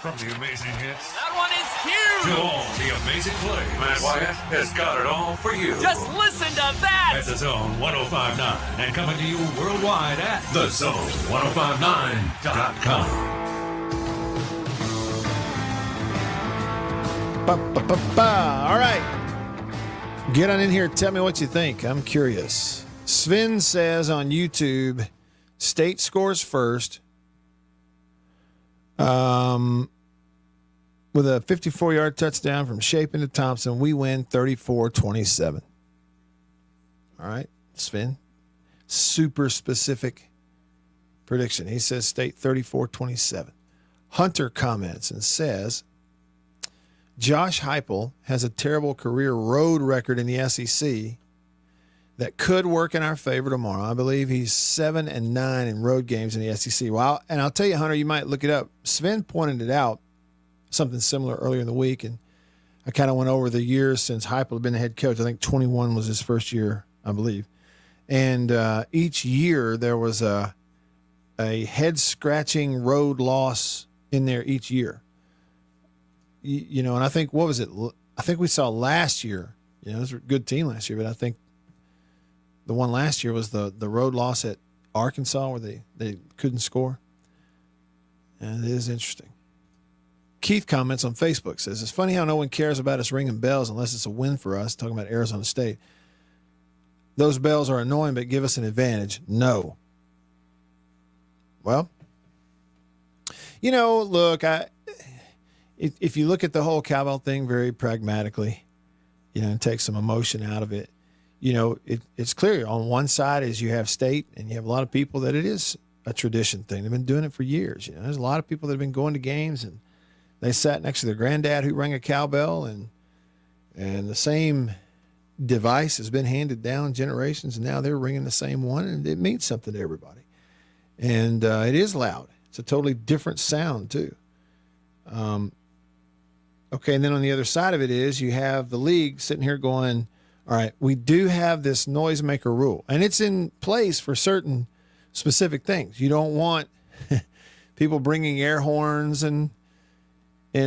From the amazing hits That one is huge! to all the amazing plays, Matt Wyatt has got it all for you. Just listen to that! At The Zone 105.9 and coming to you worldwide at TheZone1059.com. All right. Get on in here. Tell me what you think. I'm curious. Sven says on YouTube, State scores first. With a 54-yard touchdown from Shapen to Thompson, we win 34-27. All right, Sven. Super specific prediction. He says State 34-27. Hunter comments and says, Josh Heupel has a terrible career road record in the SEC that could work in our favor tomorrow. I believe he's 7-9 in road games in the SEC. Well, and I'll tell you, Hunter, you might look it up. Sven pointed it out, something similar earlier in the week, and I kind of went over the years since Heupel had been the head coach. I think 21 was his first year, I believe. And each year there was a head-scratching road loss in there each year. You know, and I think, what was it? I think we saw last year, you know, it was a good team last year, but I think the one last year was the road loss at Arkansas where they couldn't score. And it is interesting. Keith comments on Facebook, says, it's funny how no one cares about us ringing bells unless it's a win for us, talking about Arizona State. Those bells are annoying, but give us an advantage. No. Well, you know, look, if you look at the whole cowbell thing very pragmatically, you know, and take some emotion out of it, you know, it's clear on one side is you have State and you have a lot of people that it is a tradition thing. They've been doing it for years. You know, there's a lot of people that have been going to games and they sat next to their granddad who rang a cowbell, and the same device has been handed down generations, and now they're ringing the same one, and it means something to everybody. And it is loud. It's a totally different sound too. Okay, and then on the other side of it is you have the league sitting here going, all right, we do have this noisemaker rule, and it's in place for certain specific things. You don't want people bringing air horns and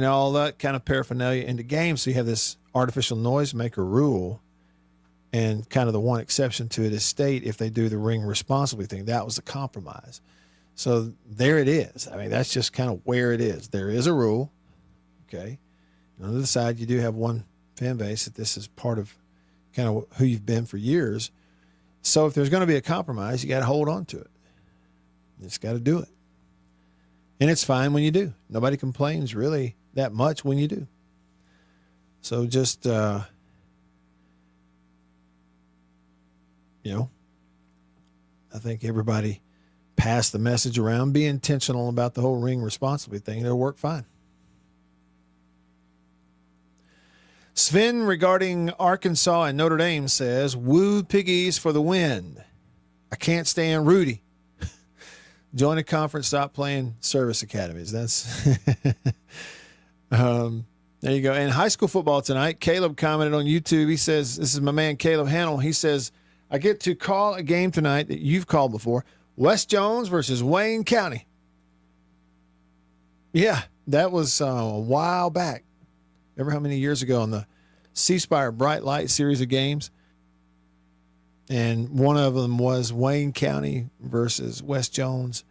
all that kind of paraphernalia into games. So you have this artificial noisemaker rule, and kind of the one exception to it is State, if they do the ring responsibly thing. That was a compromise. So there it is. I mean, that's just kind of where it is. There is a rule, okay? And on the other side, you do have one fan base that this is part of kind of who you've been for years. So if there's going to be a compromise, you got to hold on to it. You just got to do it. And it's fine when you do. Nobody complains really that much when you do. So just, I think everybody pass the message around. Be intentional about the whole ring responsibly thing. It'll work fine. Sven, regarding Arkansas and Notre Dame, says, woo piggies for the win. I can't stand Rudy. Join the conference, stop playing service academies. That's there you go. And high school football tonight, Caleb commented on YouTube. He says, this is my man Caleb Hannell. He says, I get to call a game tonight that you've called before. West Jones versus Wayne County. Yeah, that was a while back. Remember how many years ago on the C Spire Bright Light series of games? And one of them was Wayne County versus West Jones.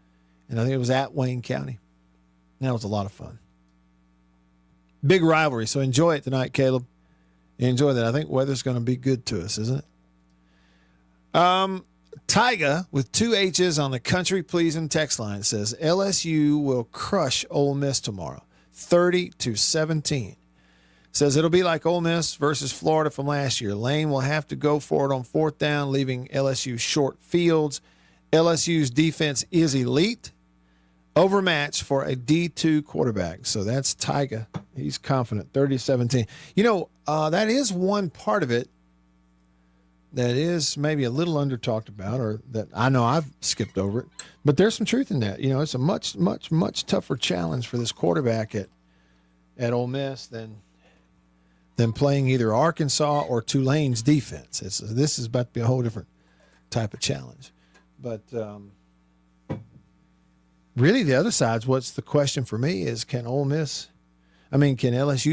And I think it was at Wayne County. That was a lot of fun. Big rivalry. So enjoy it tonight, Caleb. Enjoy that. I think weather's going to be good to us, isn't it? Tyga with 2 H's on the country pleasing text line says LSU will crush Ole Miss tomorrow, 30-17. Says it'll be like Ole Miss versus Florida from last year. Lane will have to go for it on 4th down, leaving LSU short fields. LSU's defense is elite, overmatched for a D2 quarterback. So that's Tyga. He's confident, 30-17. That is one part of it that is maybe a little under talked about, or that I know I've skipped over it, but there's some truth in that. It's a much, much, much tougher challenge for this quarterback at Ole Miss than playing either Arkansas or Tulane's defense. This is about to be a whole different type of challenge. But really the other side's what's the question for me is can LSU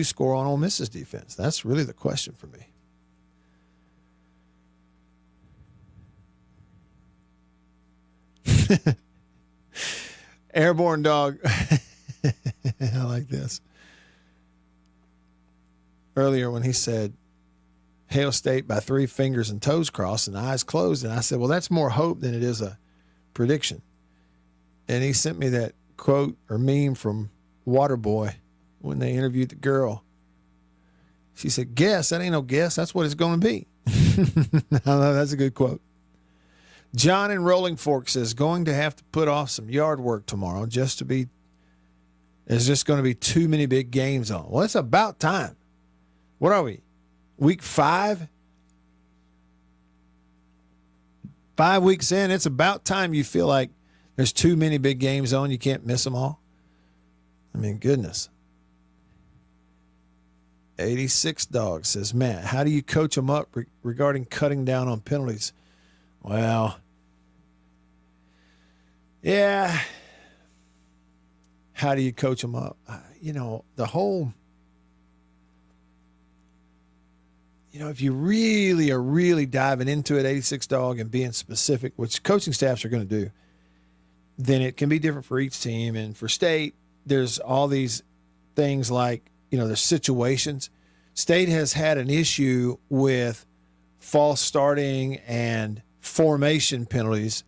score on Ole Miss's defense? That's really the question for me. Airborne Dog. I like this. Earlier when he said Hail State by 3 fingers and toes crossed and eyes closed, and I said, well, that's more hope than it is a prediction. And he sent me that quote or meme from Waterboy when they interviewed the girl. She said, guess, that ain't no guess. That's what it's going to be. That's a good quote. John in Rolling Fork says, going to have to put off some yard work tomorrow there's just going to be too many big games on. Well, it's about time. What are we? Week 5? 5 weeks in, it's about time you feel like there's too many big games on. You can't miss them all. I mean, goodness. 86 Dog says, Matt, how do you coach them up regarding cutting down on penalties? Well, yeah. How do you coach them up? The whole, if you really are really diving into it, 86 Dog, and being specific, which coaching staffs are going to do, then it can be different for each team. And for State, there's all these things like, there's situations. State has had an issue with false starting and formation penalties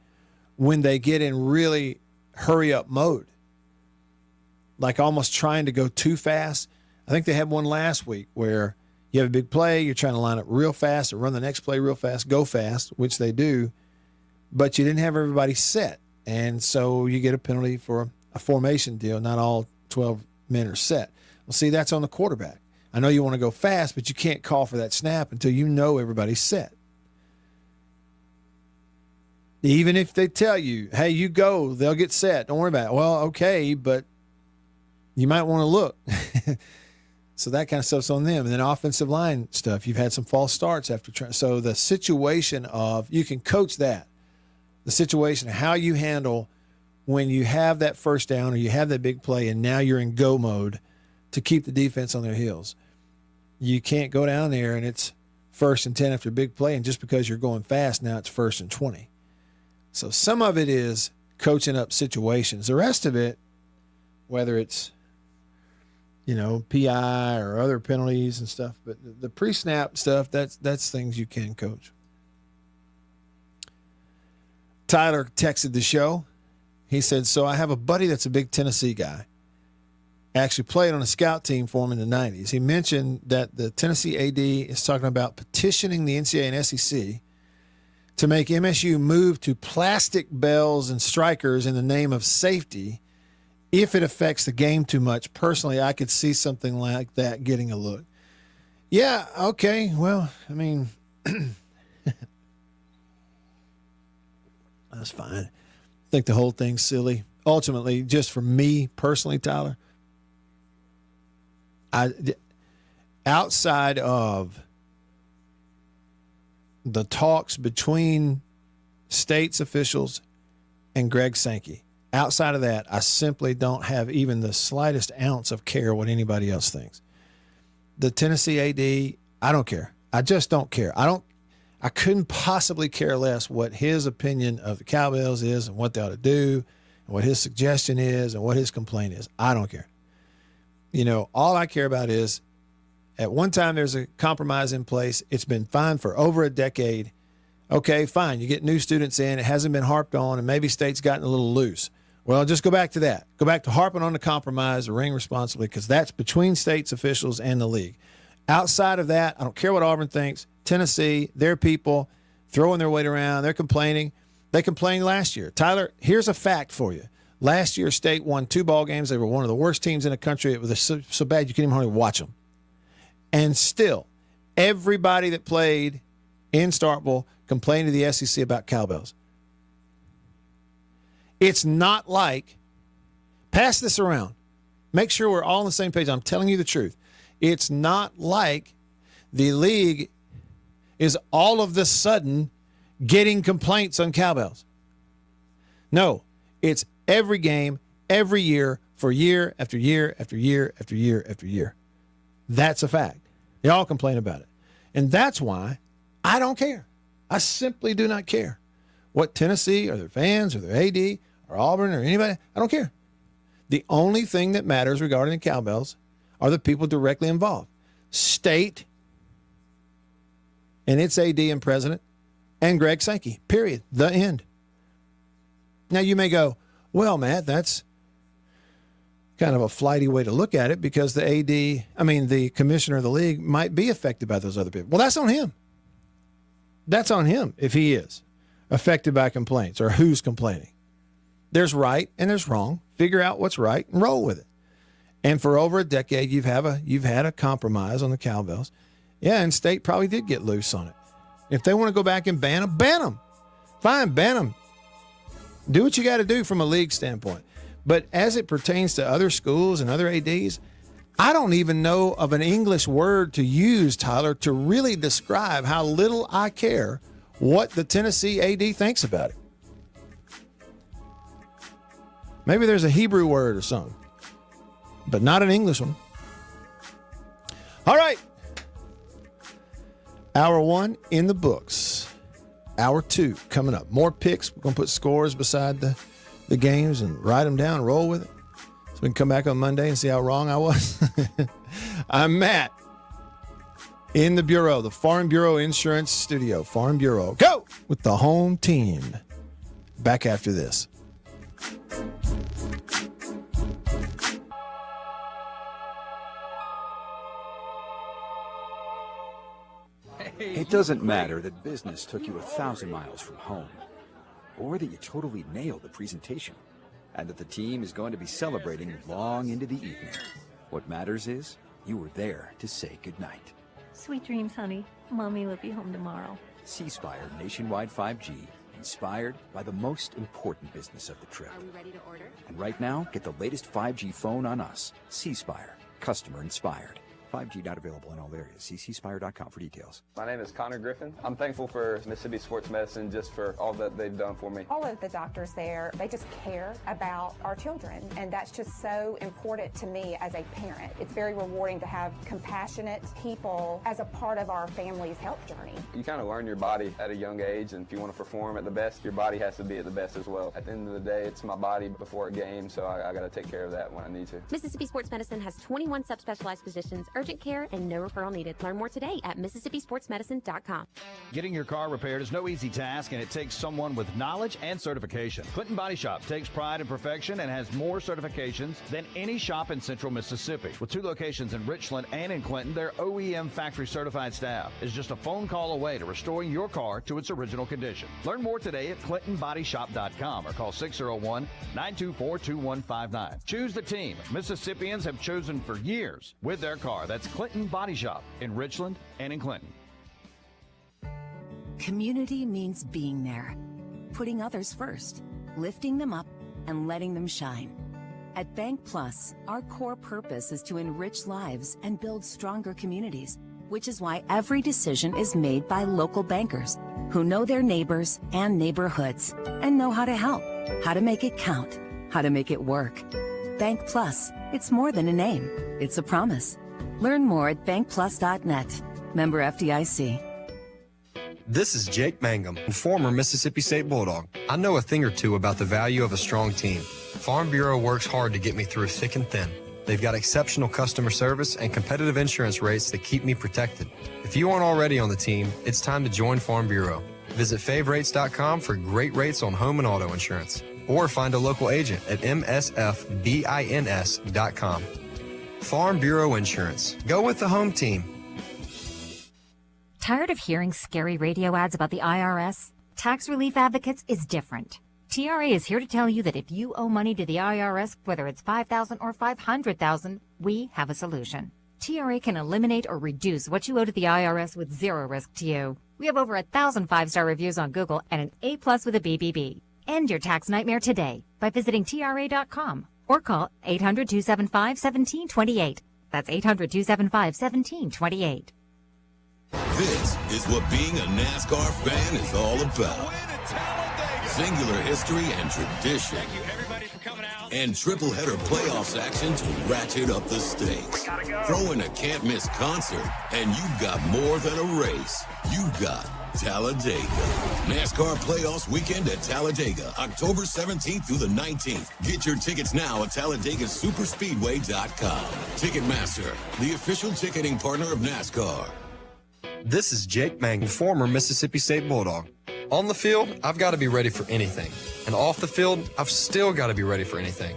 when they get in really hurry up mode, like almost trying to go too fast. I think they had one last week where you have a big play, you're trying to line up real fast or run the next play real fast, go fast, which they do, but you didn't have everybody set. And so you get a penalty for a formation deal. Not all 12 men are set. Well, see, that's on the quarterback. I know you want to go fast, but you can't call for that snap until you know everybody's set. Even if they tell you, hey, you go, they'll get set. Don't worry about it. Well, okay, but you might want to look. So that kind of stuff's on them. And then offensive line stuff, you've had some false starts after trying. So the situation of, you can coach that. The situation, how you handle when you have that first down or you have that big play and now you're in go mode to keep the defense on their heels. You can't go down there and it's 1st and 10 after a big play, and just because you're going fast, now it's 1st and 20. So some of it is coaching up situations. The rest of it, whether it's, PI or other penalties and stuff, but the pre-snap stuff, that's things you can coach. Tyler texted the show. He said, so I have a buddy that's a big Tennessee guy, actually played on a scout team for him in the 90s. He mentioned that the Tennessee AD is talking about petitioning the NCAA and SEC to make MSU move to plastic bells and strikers in the name of safety if it affects the game too much. Personally, I could see something like that getting a look. Yeah, okay, well, I mean, that's fine. I think the whole thing's silly. Ultimately, just for me personally, Tyler, outside of the talks between states officials and Greg Sankey, outside of that, I simply don't have even the slightest ounce of care what anybody else thinks. The Tennessee AD, I don't care. I just don't care. I couldn't possibly care less what his opinion of the Cowbells is and what they ought to do and what his suggestion is and what his complaint is. I don't care. All I care about is at one time there's a compromise in place. It's been fine for over a decade. Okay, fine. You get new students in. It hasn't been harped on, and maybe state's gotten a little loose. Well, just go back to that. Go back to harping on the compromise, the ring responsibly, because that's between states officials and the league. Outside of that, I don't care what Auburn thinks. Tennessee, their people, throwing their weight around. They're complaining. They complained last year. Tyler, here's a fact for you. Last year, State won 2 ball games. They were one of the worst teams in the country. It was so bad you couldn't even hardly watch them. And still, everybody that played in Starkville complained to the SEC about Cowbells. It's not like, pass this around. Make sure we're all on the same page. I'm telling you the truth. It's not like the league is all of a sudden getting complaints on Cowbells. No, it's every game, every year, for year after year after year after year after year. That's a fact. They all complain about it. And that's why I don't care. I simply do not care what Tennessee or their fans or their AD or Auburn or anybody, I don't care. The only thing that matters regarding the Cowbells are the people directly involved. State and its AD and president and Greg Sankey, period. The end. Now you may go, well, Matt, that's kind of a flighty way to look at it because the commissioner of the league might be affected by those other people. Well, that's on him. That's on him if he is affected by complaints or who's complaining. There's right and there's wrong. Figure out what's right and roll with it. And for over a decade, you've had a compromise on the Cowbells. Yeah, and State probably did get loose on it. If they want to go back and ban them. Fine, ban them. Do what you got to do from a league standpoint. But as it pertains to other schools and other ADs, I don't even know of an English word to use, Tyler, to really describe how little I care what the Tennessee AD thinks about it. Maybe there's a Hebrew word or something, but not an English one. All right. Hour 1 in the books. Hour 2 coming up. More picks. We're going to put scores beside the games and write them down and roll with it. So we can come back on Monday and see how wrong I was. I'm Matt in the Bureau, the Farm Bureau Insurance Studio. Farm Bureau. Go with the home team. Back after this. It doesn't matter that business took you 1,000 miles from home, or that you totally nailed the presentation, and that the team is going to be celebrating long into the evening. What matters is you were there to say goodnight. Sweet dreams, honey. Mommy will be home tomorrow. C Spire nationwide 5G, inspired by the most important business of the trip. Are we ready to order? And right now, get the latest 5G phone on us. C Spire, customer inspired. 5G not available in all areas. See cspire.com for details. My name is Connor Griffin. I'm thankful for Mississippi Sports Medicine just for all that they've done for me. All of the doctors there, they just care about our children, and that's just so important to me as a parent. It's very rewarding to have compassionate people as a part of our family's health journey. You kind of learn your body at a young age, and if you want to perform at the best, your body has to be at the best as well. At the end of the day, it's my body before a game, so I got to take care of that when I need to. Mississippi Sports Medicine has 21 subspecialized physicians, urgent care, and no referral needed. Learn more today at MississippiSportsMedicine.com. Getting your car repaired is no easy task, and it takes someone with knowledge and certification. Clinton Body Shop takes pride in perfection and has more certifications than any shop in Central Mississippi. With 2 locations in Richland and in Clinton, their OEM factory certified staff is just a phone call away to restoring your car to its original condition. Learn more today at ClintonBodyShop.com or call 601-924-2159. Choose the team Mississippians have chosen for years with their car. That's Clinton Body Shop in Richland and in Clinton. Community means being there, putting others first, lifting them up, and letting them shine. At Bank Plus, our core purpose is to enrich lives and build stronger communities, which is why every decision is made by local bankers who know their neighbors and neighborhoods and know how to help, how to make it count, how to make it work. Bank Plus, it's more than a name, it's a promise. Learn more at bankplus.net. Member FDIC. This is Jake Mangum, former Mississippi State Bulldog. I know a thing or two about the value of a strong team. Farm Bureau works hard to get me through thick and thin. They've got exceptional customer service and competitive insurance rates that keep me protected. If you aren't already on the team, it's time to join Farm Bureau. Visit favrates.com for great rates on home and auto insurance, or find a local agent at msfbins.com. Farm Bureau Insurance. Go with the home team. Tired of hearing scary radio ads about the IRS? Tax Relief Advocates is different. TRA is here to tell you that if you owe money to the IRS, whether it's $5,000 or $500,000, we have a solution. TRA can eliminate or reduce what you owe to the IRS with zero risk to you. We have over 1,000 5-star reviews on Google and an A+ with a BBB. End your tax nightmare today by visiting TRA.com or call 800-275-1728. That's 800-275-1728. This is what being a NASCAR fan is all about. Singular history and tradition. Thank you, everybody, for coming out. And triple header playoffs action to ratchet up the stakes. Throw in a can't miss concert, and you've got more than a race. You've got Talladega. NASCAR playoffs weekend at Talladega, October 17th through the 19th. Get your tickets now at TalladegaSuperspeedway.com. Ticketmaster, the official ticketing partner of NASCAR. This is Jake Mangum, former Mississippi State Bulldog. On the field, I've got to be ready for anything. And off the field, I've still got to be ready for anything.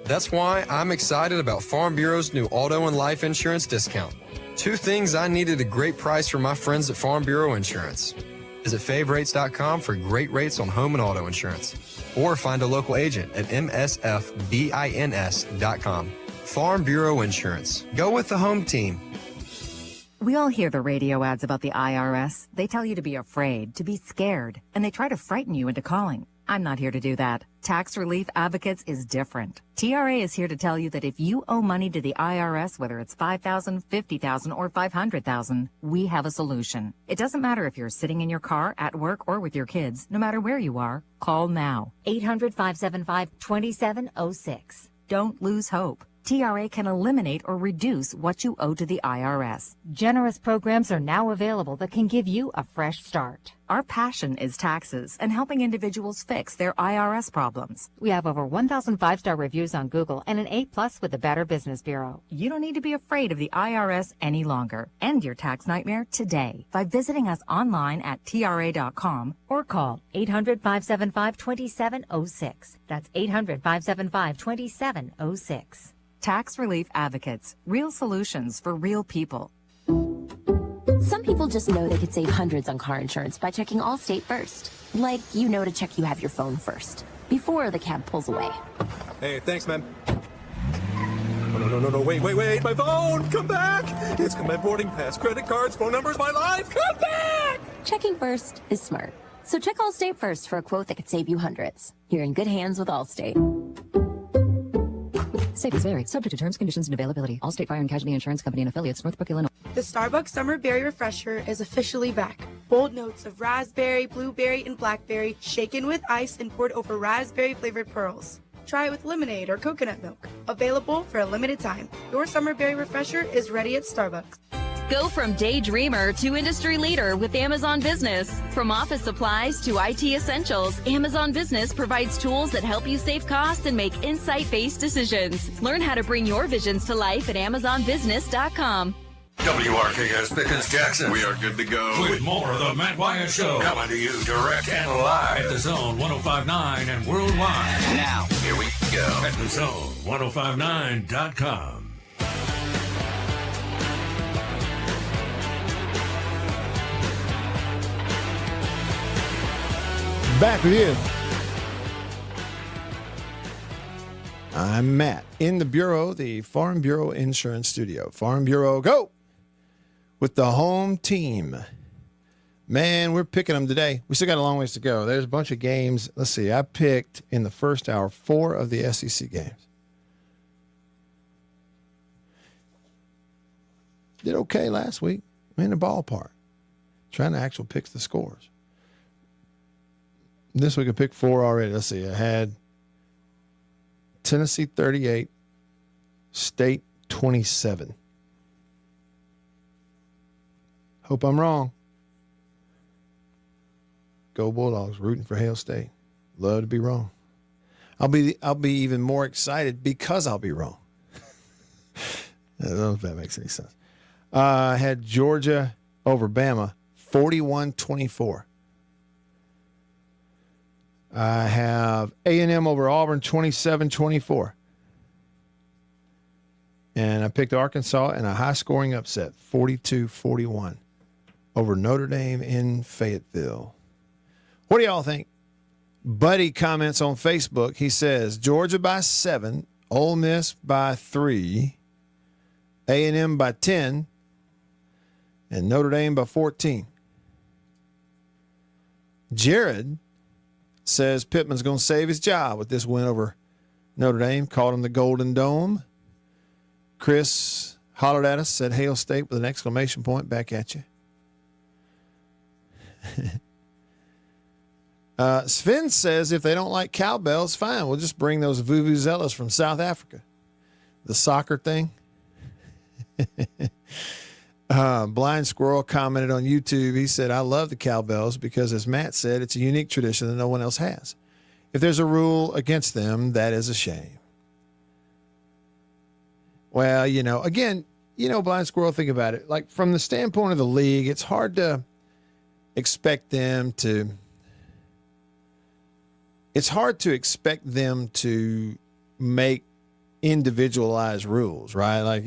That's why I'm excited about Farm Bureau's new auto and life insurance discount. 2 things I needed a great price from my friends at Farm Bureau Insurance. Visit favrates.com for great rates on home and auto insurance. Or find a local agent at msfbins.com. Farm Bureau Insurance. Go with the home team. We all hear the radio ads about the IRS. They tell you to be afraid, to be scared, and they try to frighten you into calling. I'm not here to do that. Tax Relief Advocates is different. TRA is here to tell you that if you owe money to the IRS, whether it's $5,000, $50,000, or $500,000, we have a solution. It doesn't matter if you're sitting in your car, at work, or with your kids. No matter where you are, call now. 800-575-2706. Don't lose hope. TRA can eliminate or reduce what you owe to the IRS. Generous programs are now available that can give you a fresh start. Our passion is taxes and helping individuals fix their IRS problems. We have over 1,000 5-star reviews on Google and an A+ with the Better Business Bureau. You don't need to be afraid of the IRS any longer. End your tax nightmare today by visiting us online at TRA.com or call 800-575-2706. That's 800-575-2706. Tax Relief Advocates. Real solutions for real people. Some people just know they could save hundreds on car insurance by checking Allstate first. Like, you know to check you have your phone first, before the cab pulls away. Hey, thanks, man. No, wait, my phone, come back! It's my boarding pass, credit cards, phone numbers, my life, come back! Checking first is smart. So check Allstate first for a quote that could save you hundreds. You're in good hands with Allstate. Savings vary, subject to terms, conditions, and availability. Allstate Fire and Casualty Insurance Company and Affiliates, Northbrook, Illinois. The Starbucks Summer Berry Refresher is officially back. Bold notes of raspberry, blueberry, and blackberry, shaken with ice and poured over raspberry-flavored pearls. Try it with lemonade or coconut milk. Available for a limited time. Your Summer Berry Refresher is ready at Starbucks. Go from daydreamer to industry leader with Amazon Business. From office supplies to IT essentials, Amazon Business provides tools that help you save costs and make insight-based decisions. Learn how to bring your visions to life at AmazonBusiness.com. WRKS Pickens Jackson. We are good to go. With more of the Matt Wyatt Show. Coming to you direct and live at the Zone 105.9 and worldwide. Now, here we go. At the Zone 105.9.com. Back with you. I'm Matt in the Bureau, the Farm Bureau Insurance Studio. Farm Bureau, go! With the home team. Man, we're picking them today. We still got a long ways to go. There's a bunch of games. Let's see. I picked in the first hour 4 of the SEC games. Did okay last week. I'm in the ballpark. Trying to actually pick the scores. This week I picked 4 already. Let's see. I had Tennessee 38, State 27. Hope I'm wrong. Go Bulldogs, rooting for Hail State. Love to be wrong. I'll be even more excited because I'll be wrong. I don't know if that makes any sense. I had Georgia over Bama, 41-24. I have A&M over Auburn, 27-24. And I picked Arkansas in a high-scoring upset, 42-41, over Notre Dame in Fayetteville. What do y'all think? Buddy comments on Facebook. He says, Georgia by 7, Ole Miss by 3, A&M by 10, and Notre Dame by 14. Jared says Pittman's going to save his job with this win over Notre Dame. Called him the Golden Dome. Chris hollered at us, said Hail State with an exclamation point back at you. Sven says if they don't like cowbells, fine. We'll just bring those vuvuzelas from South Africa. The soccer thing. Blind Squirrel commented on YouTube. He said, I love the cowbells because, as Matt said, it's a unique tradition that no one else has. If there's a rule against them, that is a shame. Well, again, Blind Squirrel, think about it. Like, from the standpoint of the league, it's hard to expect them to make individualized rules, right? Like,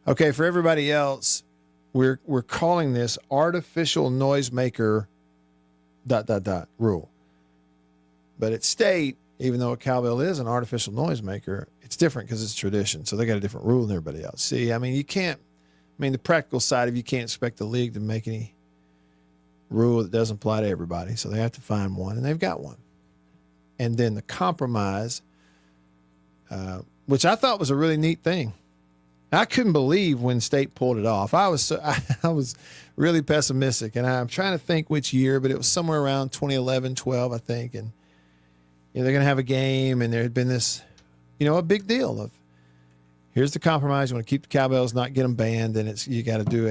okay, for everybody else, we're calling this artificial noisemaker ... rule. But at State, even though a cowbell is an artificial noisemaker, it's different because it's tradition. So they got a different rule than everybody else. See, the practical side of you can't expect the league to make any rule that doesn't apply to everybody. So they have to find one, and they've got one. And then the compromise, which I thought was a really neat thing. I couldn't believe when State pulled it off. I was really pessimistic, and I'm trying to think which year, but it was somewhere around 2011, 12, I think. And they're going to have a game, and there had been this, a big deal of here's the compromise. You want to keep the cowbells, not get them banned, and you got to do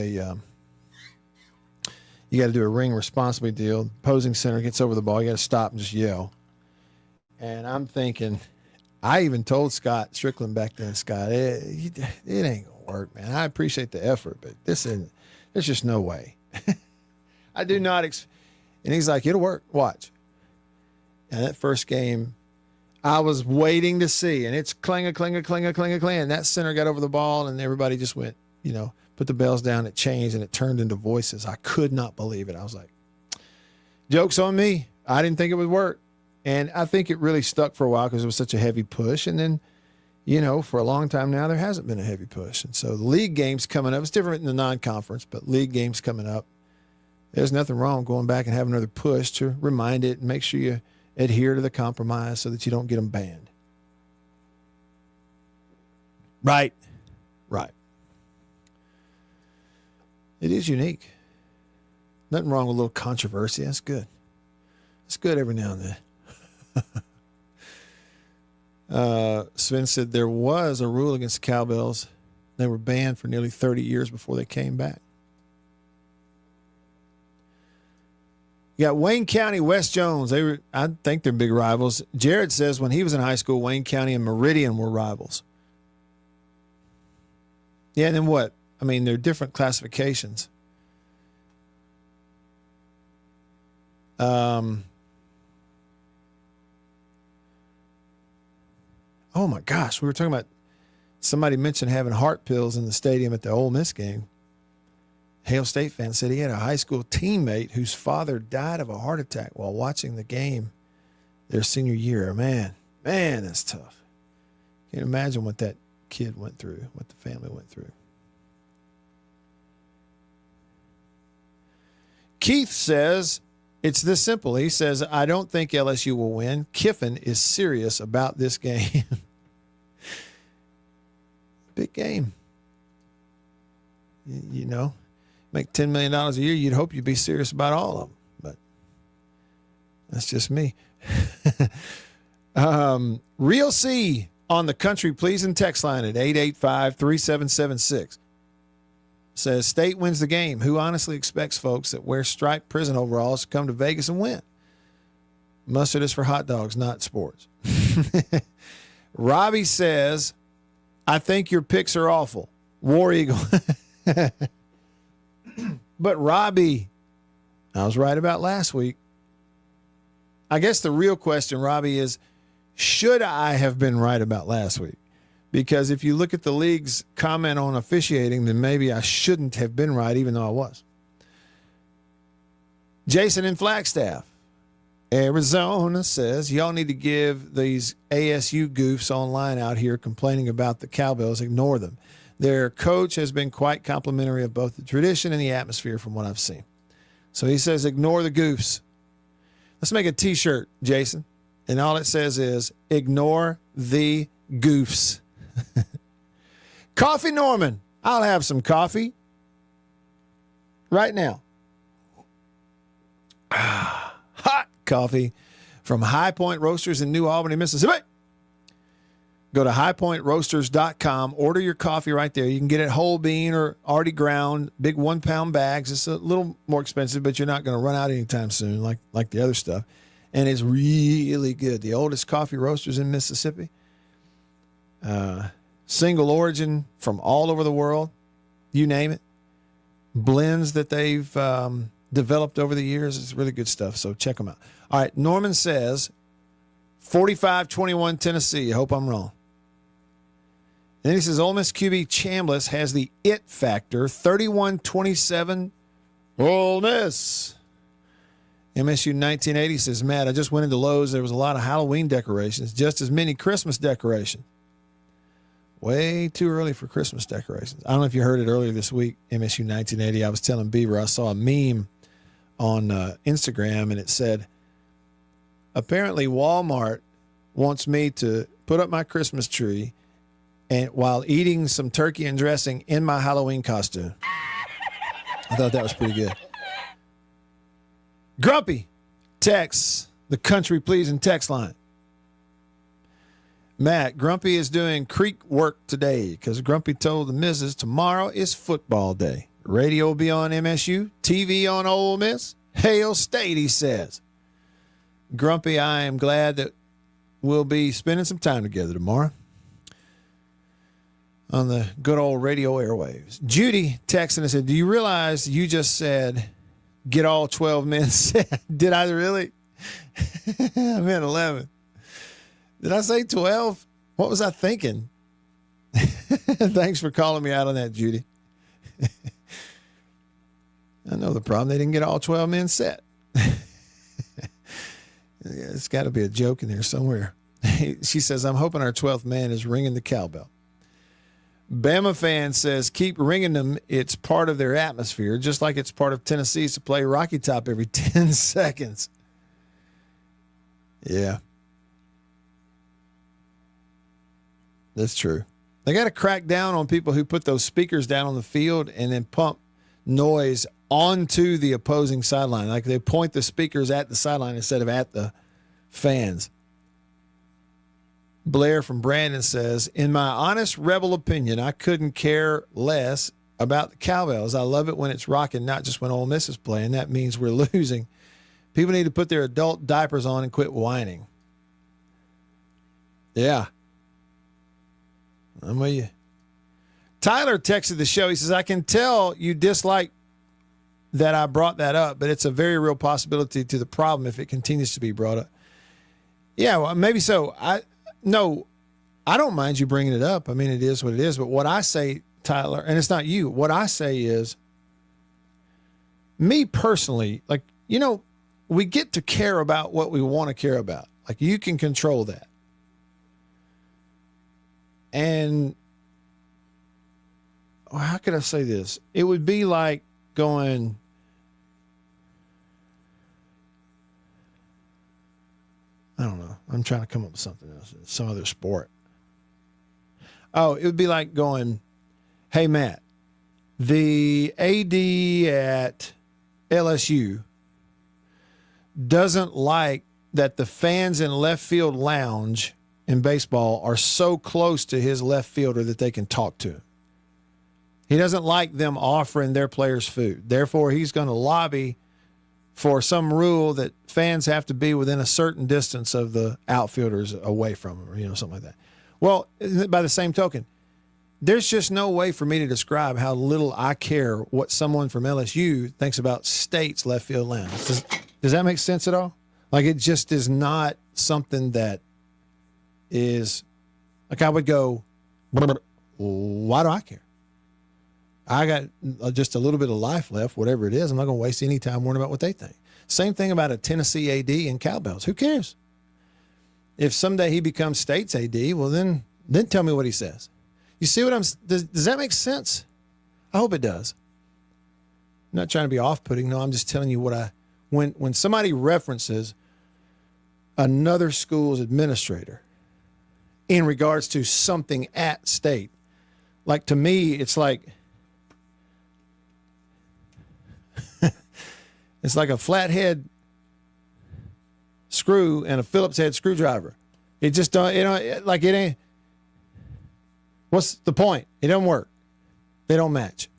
a ring responsibly deal. Opposing center gets over the ball, you got to stop and just yell. And I'm thinking, I even told Scott Strickland back then, Scott, it ain't gonna work, man. I appreciate the effort, but there's just no way. I do not. And he's like, it'll work. Watch. And that first game, I was waiting to see, and it's clang. And that center got over the ball, and everybody just went, put the bells down. It changed, and it turned into voices. I could not believe it. I was like, joke's on me. I didn't think it would work. And I think it really stuck for a while because it was such a heavy push. And then, for a long time now, there hasn't been a heavy push. And so the league games coming up, it's different in the non-conference, but league games coming up, there's nothing wrong going back and having another push to remind it and make sure you adhere to the compromise so that you don't get them banned. Right. It is unique. Nothing wrong with a little controversy. That's good. It's good every now and then. Sven said there was a rule against the cowbells They were banned for nearly 30 years before they came back. You got Wayne County, West Jones. I think they're big rivals. Jared says when he was in high school, Wayne County and Meridian were rivals. Yeah, and then what? I mean, they're different classifications. Oh my gosh, we were talking about somebody mentioned having heart pills in the stadium at the Ole Miss game. Hale State fan said he had a high school teammate whose father died of a heart attack while watching the game their senior year. Man, that's tough. Can't imagine what that kid went through, what the family went through. Keith says, it's this simple. He says, I don't think LSU will win. Kiffin is serious about this game. Big game. You know, make $10 million a year, you'd hope you'd be serious about all of them. But that's just me. Real C on the country pleasing text line at 885-3776. Says State wins the game. Who honestly expects folks that wear striped prison overalls to come to Vegas and win? Mustard is for hot dogs, not sports. Robbie says, I think your picks are awful. War Eagle. But Robbie, I was right about last week. I guess the real question, Robbie, is should I have been right about last week? Because if you look at the league's comment on officiating, then maybe I shouldn't have been right, even though I was. Jason in Flagstaff, Arizona says, y'all need to give these ASU goofs online out here complaining about the Cowbells, ignore them. Their coach has been quite complimentary of both the tradition and the atmosphere from what I've seen. So he says, ignore the goofs. Let's make a T-shirt, Jason. And all it says is, ignore the goofs. Coffee Norman. I'll have some coffee right now. Hot coffee from High Point Roasters in New Albany, Mississippi. Go to highpointroasters.com. Order your coffee right there. You can get it whole bean or already ground, big 1 pound bags. It's a little more expensive, but you're not going to run out anytime soon like the other stuff. And it's really good. The oldest coffee roasters in Mississippi. Single origin from all over the world. You name it. Blends that they've developed over the years. It's really good stuff. So check them out. All right. Norman says 45-21 Tennessee. I hope I'm wrong. And then he says Ole Miss QB Chambliss has the it factor. 31-27 Ole Miss. MSU 1980 says, Matt, I just went into Lowe's. There was a lot of Halloween decorations, just as many Christmas decorations. Way too early for Christmas decorations. I don't know if you heard it earlier this week, MSU 1980. I was telling Beaver, I saw a meme on Instagram, and it said, apparently Walmart wants me to put up my Christmas tree and while eating some turkey and dressing in my Halloween costume. I thought that was pretty good. Grumpy texts the country pleasing text line. Matt, Grumpy is doing creek work today because Grumpy told the missus tomorrow is football day. Radio will be on MSU, TV on Ole Miss, Hale State, he says. Grumpy, I am glad that we'll be spending some time together tomorrow on the good old radio airwaves. Judy texted and said, do you realize you just said get all 12 men set? Did I really? I meant 11. Did I say 12? What was I thinking? Thanks for calling me out on that, Judy. I know the problem. They didn't get all 12 men set. It's got to be a joke in there somewhere. She says, I'm hoping our 12th man is ringing the cowbell. Bama fan says, keep ringing them. It's part of their atmosphere, just like it's part of Tennessee's to play Rocky Top every 10 seconds. Yeah. That's true. They got to crack down on people who put those speakers down on the field and then pump noise onto the opposing sideline. Like they point the speakers at the sideline instead of at the fans. Blair from Brandon says, in my honest rebel opinion, I couldn't care less about the cowbells. I love it when it's rocking, not just when Ole Miss is playing. That means we're losing. People need to put their adult diapers on and quit whining. Yeah. I'm with you. Tyler texted the show. He says, I can tell you dislike that I brought that up, but it's a very real possibility to the problem if it continues to be brought up. Yeah, well, maybe so. I don't mind you bringing it up. I mean, it is what it is. But what I say, Tyler, and it's not you, what I say is, me personally, like, you know, we get to care about what we want to care about. Like, you can control that. And how could I say this? It would be like going, I don't know. I'm trying to come up with something else. Some other sport. Oh, it would be like going, hey, Matt, the AD at LSU doesn't like that the fans in left field lounge in baseball are so close to his left fielder that they can talk to him. He doesn't like them offering their players food. Therefore, he's going to lobby for some rule that fans have to be within a certain distance of the outfielders away from him, or, you know, something like that. Well, by the same token, there's just no way for me to describe how little I care what someone from LSU thinks about State's left field lounge. Does that make sense at all? Like, it just is not something that is, like, I would go, why do I care? I got just a little bit of life left, whatever it is. I'm not going to waste any time worrying about what they think. Same thing about a Tennessee AD and cowbells. Who cares? If someday he becomes State's AD, well, then tell me what he says. You see what does that make sense? I hope it does. I'm not trying to be off-putting. No, I'm just telling you when somebody references another school's administrator in regards to something at State, like, to me, it's like, it's like a flathead screw and a Phillips head screwdriver. It just don't, like, it ain't. What's the point? It don't work. They don't match.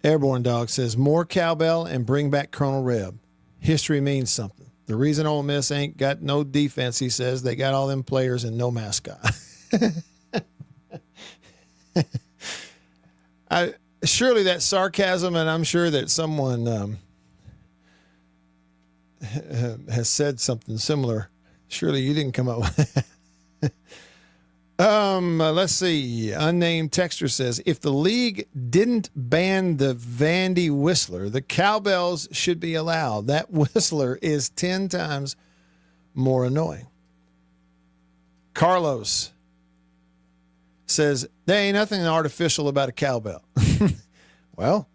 Airborne Dog says, more cowbell and bring back Colonel Reb. History means something. The reason Ole Miss ain't got no defense, he says, they got all them players and no mascot. Surely that's sarcasm, and I'm sure that someone has said something similar. Surely you didn't come up with that. Let's see. Unnamed texter says, if the league didn't ban the Vandy whistler, the cowbells should be allowed. That whistler is 10 times more annoying. Carlos says, there ain't nothing artificial about a cowbell. Well,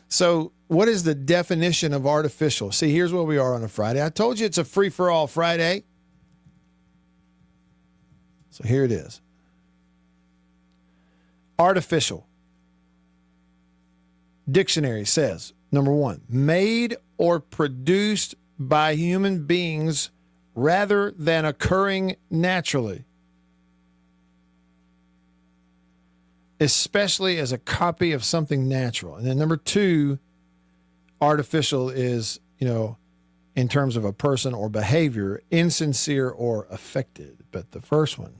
So what is the definition of artificial? See, here's where we are on a Friday. I told you it's a free-for-all Friday. So here it is. Artificial. Dictionary says, number one, made or produced by human beings rather than occurring naturally, especially as a copy of something natural. And then number two, artificial is, in terms of a person or behavior, insincere or affected. But the first one,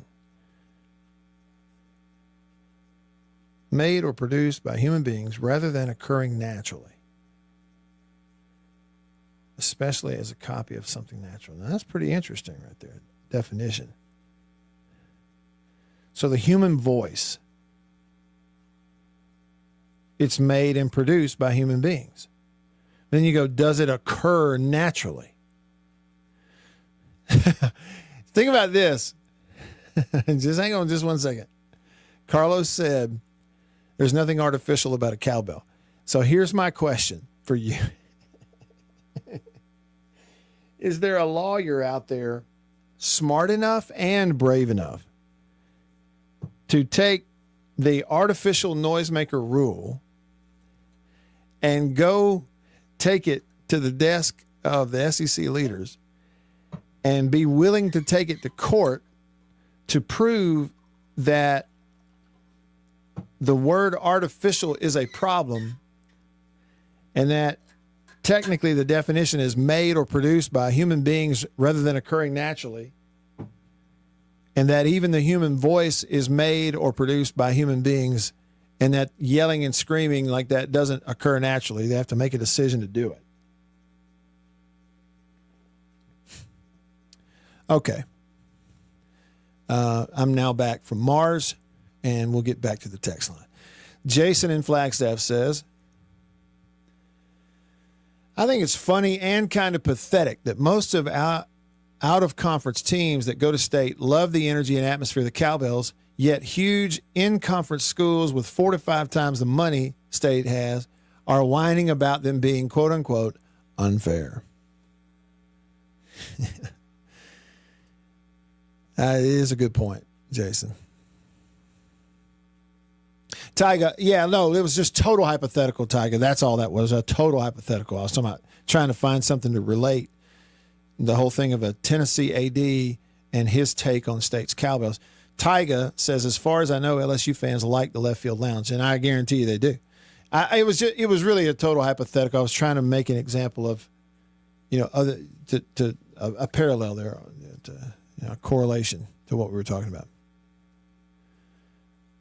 made or produced by human beings rather than occurring naturally, especially as a copy of something natural. Now, that's pretty interesting right there, definition. So the human voice, it's made and produced by human beings. Then you go, does it occur naturally? Think about this. Just hang on just 1 second. Carlos said, there's nothing artificial about a cowbell. So here's my question for you. Is there a lawyer out there smart enough and brave enough to take the artificial noisemaker rule and go take it to the desk of the SEC leaders and be willing to take it to court to prove that the word artificial is a problem and that technically the definition is made or produced by human beings rather than occurring naturally, and that even the human voice is made or produced by human beings, and that yelling and screaming like that doesn't occur naturally. They have to make a decision to do it. Okay. I'm now back from Mars, and we'll get back to the text line. Jason in Flagstaff says, I think it's funny and kind of pathetic that most of our out-of-conference teams that go to state love the energy and atmosphere of the Cowbells, yet huge in-conference schools with 4 to 5 times the money state has are whining about them being, quote-unquote, unfair. It is a good point, Jason. Tyga, yeah, no, it was just total hypothetical, Tyga. That's all that was, a total hypothetical. I was talking about trying to find something to relate the whole thing of a Tennessee AD and his take on State's Cowbells. Tyga says, as far as I know, LSU fans like the left field lounge, and I guarantee you they do. It was really a total hypothetical. I was trying to make an example of, a parallel there, a correlation to what we were talking about.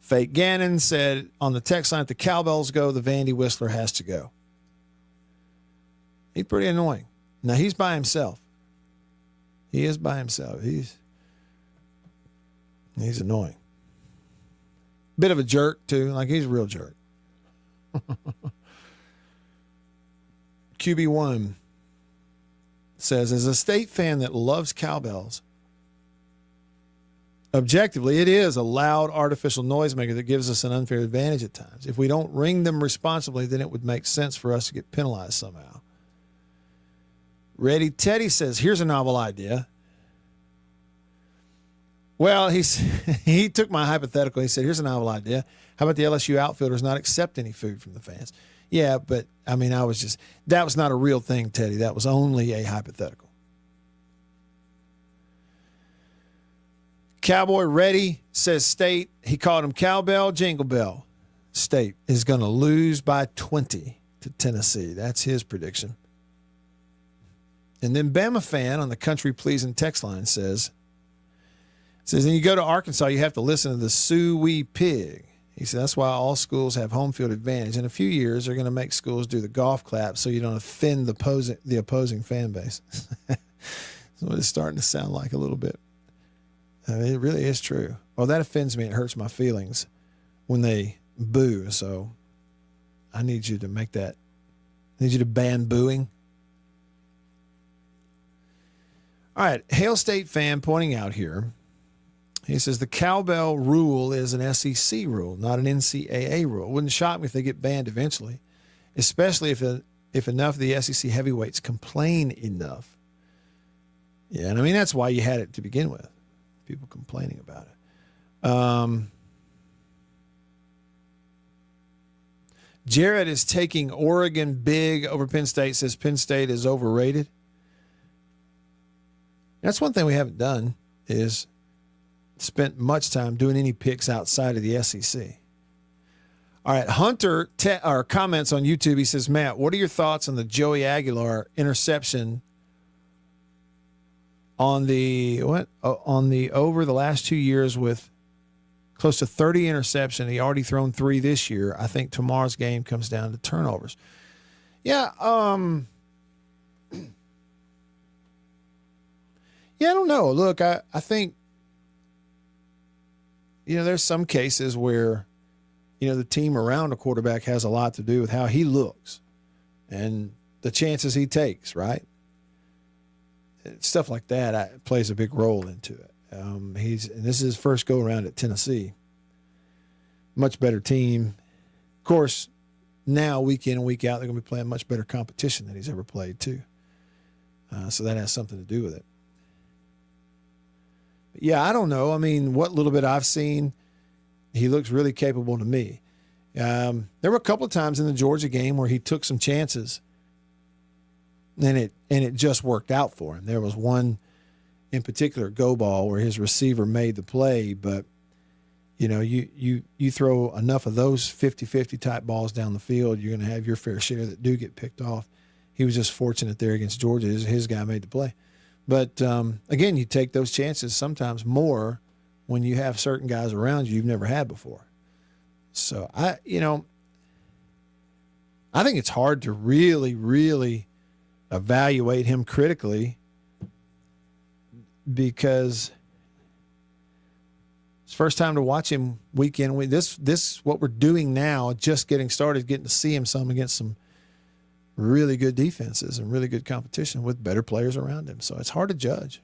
Fake Gannon said on the text line, if the Cowbells go, the Vandy Whistler has to go. He's pretty annoying. Now, he's by himself. He is by himself. He's annoying. Bit of a jerk, too. Like, he's a real jerk. QB1 says, as a State fan that loves Cowbells, objectively, it is a loud artificial noisemaker that gives us an unfair advantage at times. If we don't ring them responsibly, then it would make sense for us to get penalized somehow. Ready Teddy says, here's a novel idea. Well, he took my hypothetical. He said, here's a novel idea. How about the LSU outfielders not accept any food from the fans? Yeah, but, I mean, that was not a real thing, Teddy. That was only a hypothetical. Cowboy Ready says State, he called him Cowbell, Jingle Bell. State is going to lose by 20 to Tennessee. That's his prediction. And then Bama fan on the country pleasing text line says, when you go to Arkansas, you have to listen to the Sioux Pig. He said that's why all schools have home field advantage. In a few years, they're going to make schools do the golf clap so you don't offend the opposing fan base. That's what it's starting to sound like a little bit. I mean, it really is true. Well, that offends me. It hurts my feelings when they boo. So I need you to make that. I need you to ban booing. All right. Hail State fan pointing out here. He says the cowbell rule is an SEC rule, not an NCAA rule. It wouldn't shock me if they get banned eventually, especially if enough of the SEC heavyweights complain enough. Yeah, and I mean, that's why you had it to begin with. People complaining about it. Jared is taking Oregon big over Penn State, says Penn State is overrated. That's one thing we haven't done is spent much time doing any picks outside of the SEC. All right, Hunter comments on YouTube. He says, Matt, what are your thoughts on the Joey Aguilar interception on the over the last 2 years with close to 30 interception? He already thrown 3 this year. I think tomorrow's game comes down to turnovers. Yeah, yeah, I don't know. Look, I think, there's some cases where, the team around a quarterback has a lot to do with how he looks and the chances he takes, right? Stuff like that plays a big role into it. This is his first go around at Tennessee. Much better team. Of course, now week in and week out, they're going to be playing much better competition than he's ever played too. So that has something to do with it. Yeah, I don't know. I mean, what little bit I've seen, he looks really capable to me. There were a couple of times in the Georgia game where he took some chances, and it just worked out for him. There was one in particular, go ball, where his receiver made the play, but you throw enough of those 50-50 type balls down the field, you're going to have your fair share that do get picked off. He was just fortunate there against Georgia. His guy made the play. But, again, you take those chances sometimes more when you have certain guys around you've never had before. So, I think it's hard to really, really evaluate him critically because it's the first time to watch him week in, week. This what we're doing now, just getting started, getting to see him some against some really good defenses and really good competition with better players around him. So it's hard to judge.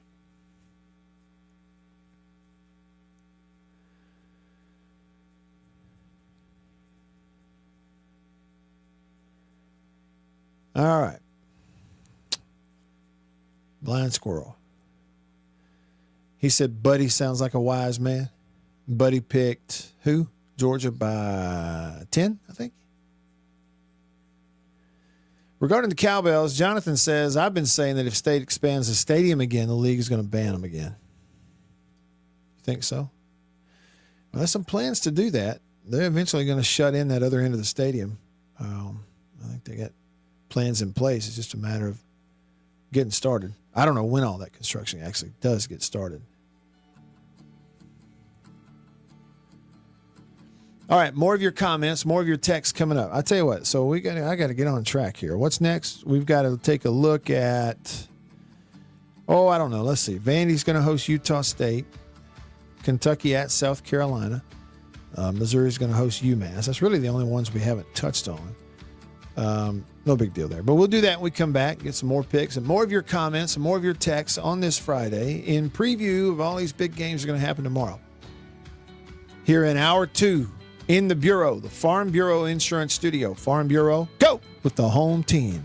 All right. Blind Squirrel. He said Buddy sounds like a wise man. Buddy picked who? Georgia by 10, I think. Regarding the Cowbells, Jonathan says, I've been saying that if State expands the stadium again, the league is going to ban them again. You think so? Well, there's some plans to do that. They're eventually going to shut in that other end of the stadium. I think they got plans in place. It's just a matter of getting started. I don't know when all that construction actually does get started. All right, more of your comments, more of your texts coming up. I tell you what, so I got to get on track here. What's next? We've got to take a look at, I don't know. Let's see. Vandy's going to host Utah State. Kentucky at South Carolina. Missouri's going to host UMass. That's really the only ones we haven't touched on. No big deal there. But we'll do that when we come back, get some more picks and more of your comments and more of your texts on this Friday in preview of all these big games that are going to happen tomorrow. Here in hour 2. In the Bureau, the Farm Bureau Insurance Studio. Farm Bureau, go with the home team.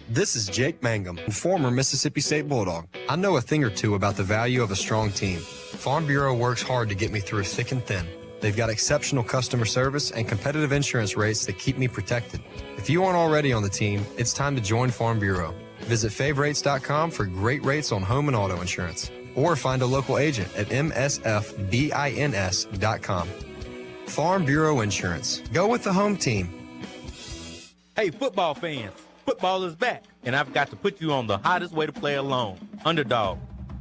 This is Jake Mangum, former Mississippi State Bulldog. I know a thing or two about the value of a strong team. Farm Bureau works hard to get me through thick and thin. They've got exceptional customer service and competitive insurance rates that keep me protected. If you aren't already on the team, it's time to join Farm Bureau. Visit favrates.com for great rates on home and auto insurance. Or find a local agent at msfbins.com. Farm Bureau Insurance. Go with the home team. Hey, football fans. Football is back, and I've got to put you on the hottest way to play alone, Underdog.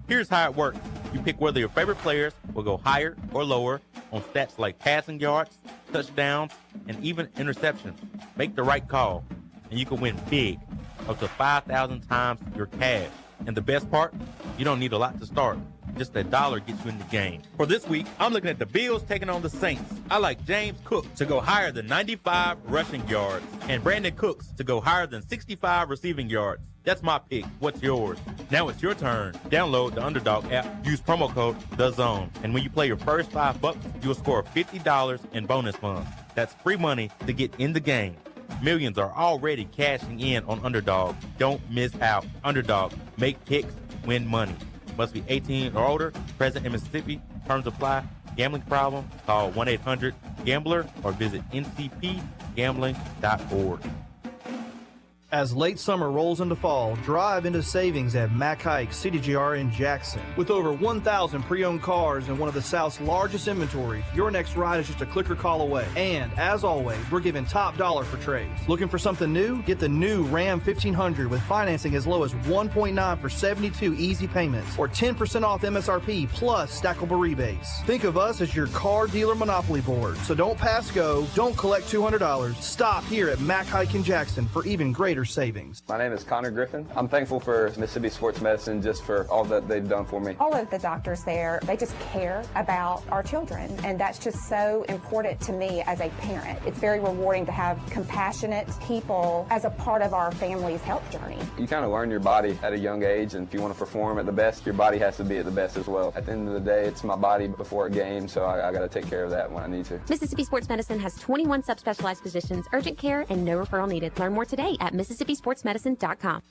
Here's how it works. You pick whether your favorite players will go higher or lower on stats like passing yards, touchdowns, and even interceptions. Make the right call, and you can win big, up to 5,000 times your cash. And the best part, you don't need a lot to start. Just $1 gets you in the game. For this week, I'm looking at the Bills taking on the Saints. I like James Cook to go higher than 95 rushing yards and Brandon Cooks to go higher than 65 receiving yards. That's my pick. What's yours? Now it's your turn. Download the Underdog app. Use promo code THEZONE. And when you play your first $5, you'll score $50 in bonus funds. That's free money to get in the game. Millions are already cashing in on Underdog. Don't miss out. Underdog. Make picks. Win money. Must be 18 or older, present in Mississippi. Terms apply. Gambling problem? Call 1-800-GAMBLER or visit ncpgambling.org. As late summer rolls into fall, drive into savings at Mac Haik CDGR in Jackson. With over 1,000 pre-owned cars and one of the South's largest inventories, your next ride is just a click or call away. And as always, we're giving top dollar for trades. Looking for something new? Get the new Ram 1500 with financing as low as 1.9 for 72 easy payments, or 10% off MSRP plus stackable rebates. Think of us as your car dealer monopoly board. So don't pass go, don't collect $200. Stop here at Mac Haik in Jackson for even greater your savings. My name is Connor Griffin. I'm thankful for Mississippi Sports Medicine just for all that they've done for me. All of the doctors there, they just care about our children, and that's just so important to me as a parent. It's very rewarding to have compassionate people as a part of our family's health journey. You kind of learn your body at a young age, and if you want to perform at the best, your body has to be at the best as well. At the end of the day, it's my body before a game, so I got to take care of that when I need to. Mississippi Sports Medicine has 21 subspecialized physicians, urgent care, and no referral needed. Learn more today at MississippiSportsMedicine.com.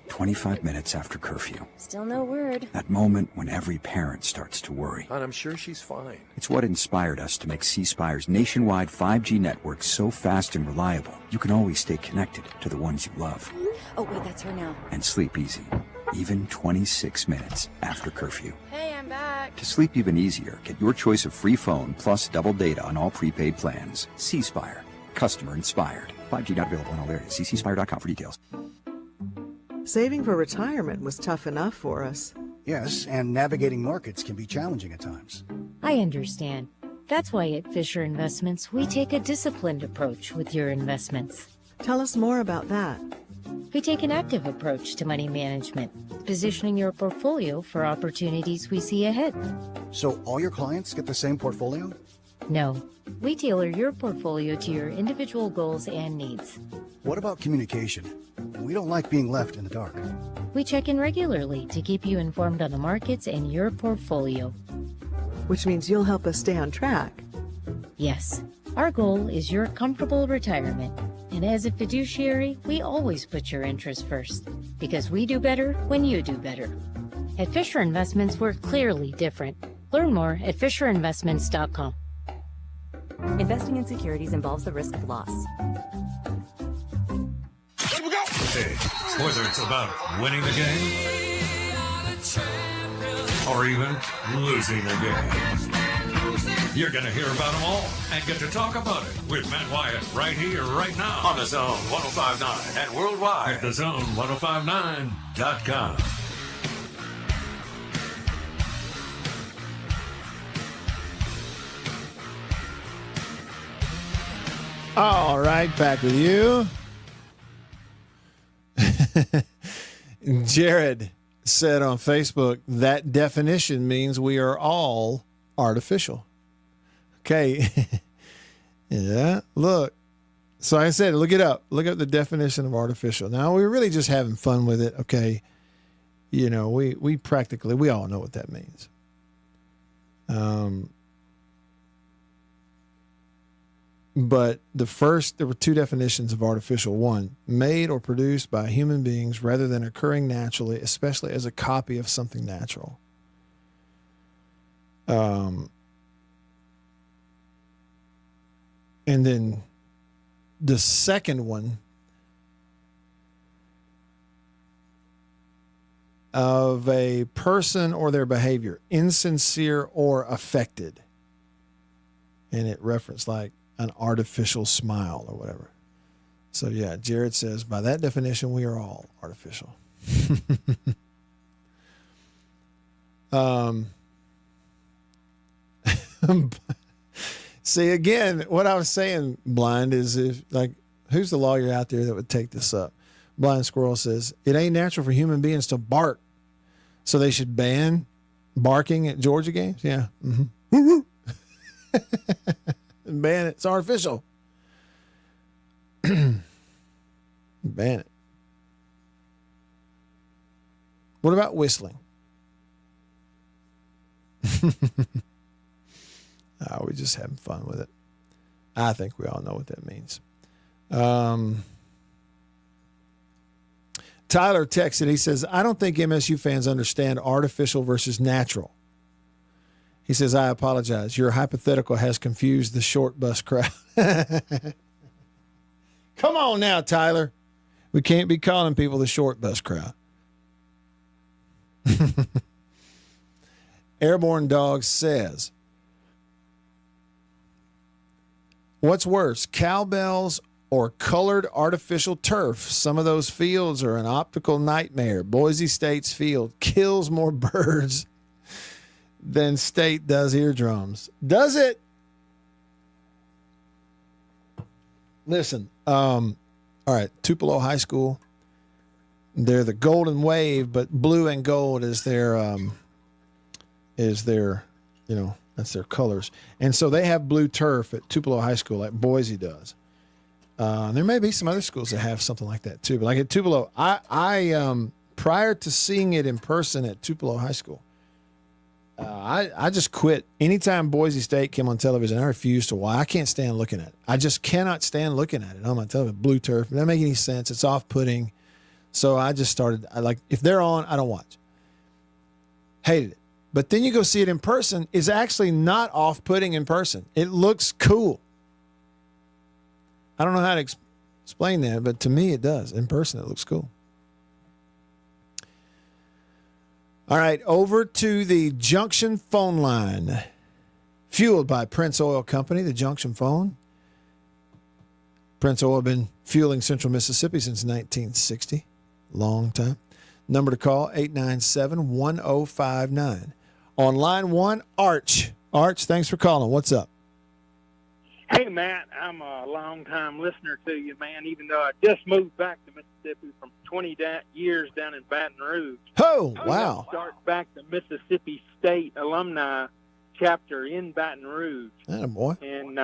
25 minutes after curfew. Still no word. That moment when every parent starts to worry. And I'm sure she's fine. It's what inspired us to make C-Spire's nationwide 5G network so fast and reliable, you can always stay connected to the ones you love. Oh, wait, that's her now. And sleep easy, even 26 minutes after curfew. Hey, I'm back. To sleep even easier, get your choice of free phone plus double data on all prepaid plans. C-Spire. Customer inspired. 5G not available in all areas. See cspire.com for details. Saving for retirement was tough enough for us. Yes, and navigating markets can be challenging at times. I understand. That's why at Fisher Investments, we take a disciplined approach with your investments. Tell us more about that. We take an active approach to money management, positioning your portfolio for opportunities we see ahead. So all your clients get the same portfolio? No, we tailor your portfolio to your individual goals and needs. What about communication? We don't like being left in the dark. We check in regularly to keep you informed on the markets and your portfolio. Which means you'll help us stay on track. Yes, our goal is your comfortable retirement. And as a fiduciary, we always put your interests first, because we do better when you do better. At Fisher Investments, we're clearly different. Learn more at FisherInvestments.com. Investing in securities involves the risk of loss. Hey, whether it's about winning the game or even losing the game, you're going to hear about them all and get to talk about it with Matt Wyatt right here, right now on the Zone 105.9 and worldwide at the Zone1059.com. All right, back with you. Jared said on Facebook, that definition means we are all artificial. Okay. Yeah, look. So I said, look it up. Look up the definition of artificial. Now, we're really just having fun with it, okay? You know, we all know what that means. But there were two definitions of artificial. One, made or produced by human beings rather than occurring naturally, especially as a copy of something natural. And then the second one, of a person or their behavior, insincere or affected. And it referenced like an artificial smile or whatever. So yeah, Jared says, by that definition, we are all artificial. See, again, what I was saying, Blind, is who's the lawyer out there that would take this up? Blind Squirrel says, it ain't natural for human beings to bark. So they should ban barking at Georgia games? Yeah. Mm-hmm. Ban it. It's artificial. Ban it. What about whistling? We're just having fun with it. I think we all know what that means. Tyler texted. He says, I don't think MSU fans understand artificial versus natural. He says, I apologize. Your hypothetical has confused the short bus crowd. Come on now, Tyler. We can't be calling people the short bus crowd. Airborne Dog says, what's worse, cowbells or colored artificial turf? Some of those fields are an optical nightmare. Boise State's field kills more birds than State does eardrums. Does it? Listen, All right, Tupelo High School. They're the Golden Wave, but blue and gold is their that's their colors. And so they have blue turf at Tupelo High School like Boise does. There may be some other schools that have something like that too, but like at Tupelo, I prior to seeing it in person at Tupelo High School, I just quit. Anytime Boise State came on television, I refused to watch. I can't stand looking at it. I just cannot stand looking at it on my television. Blue turf, it doesn't make any sense. It's off-putting. So I just started. If they're on, I don't watch. Hated it. But then you go see it in person. It's actually not off-putting in person. It looks cool. I don't know how to explain that, but to me it does. In person, it looks cool. All right, over to the Junction phone line. Fueled by Prince Oil Company, the Junction phone. Prince Oil been fueling Central Mississippi since 1960. Long time. Number to call, 897-1059. On line one, Arch. Arch, thanks for calling. What's up? Hey, Matt, I'm a long-time listener to you, man, even though I just moved back to Mississippi from 20 years down in Baton Rouge. Oh, wow. I start back the Mississippi State alumni chapter in Baton Rouge. Attaboy. And,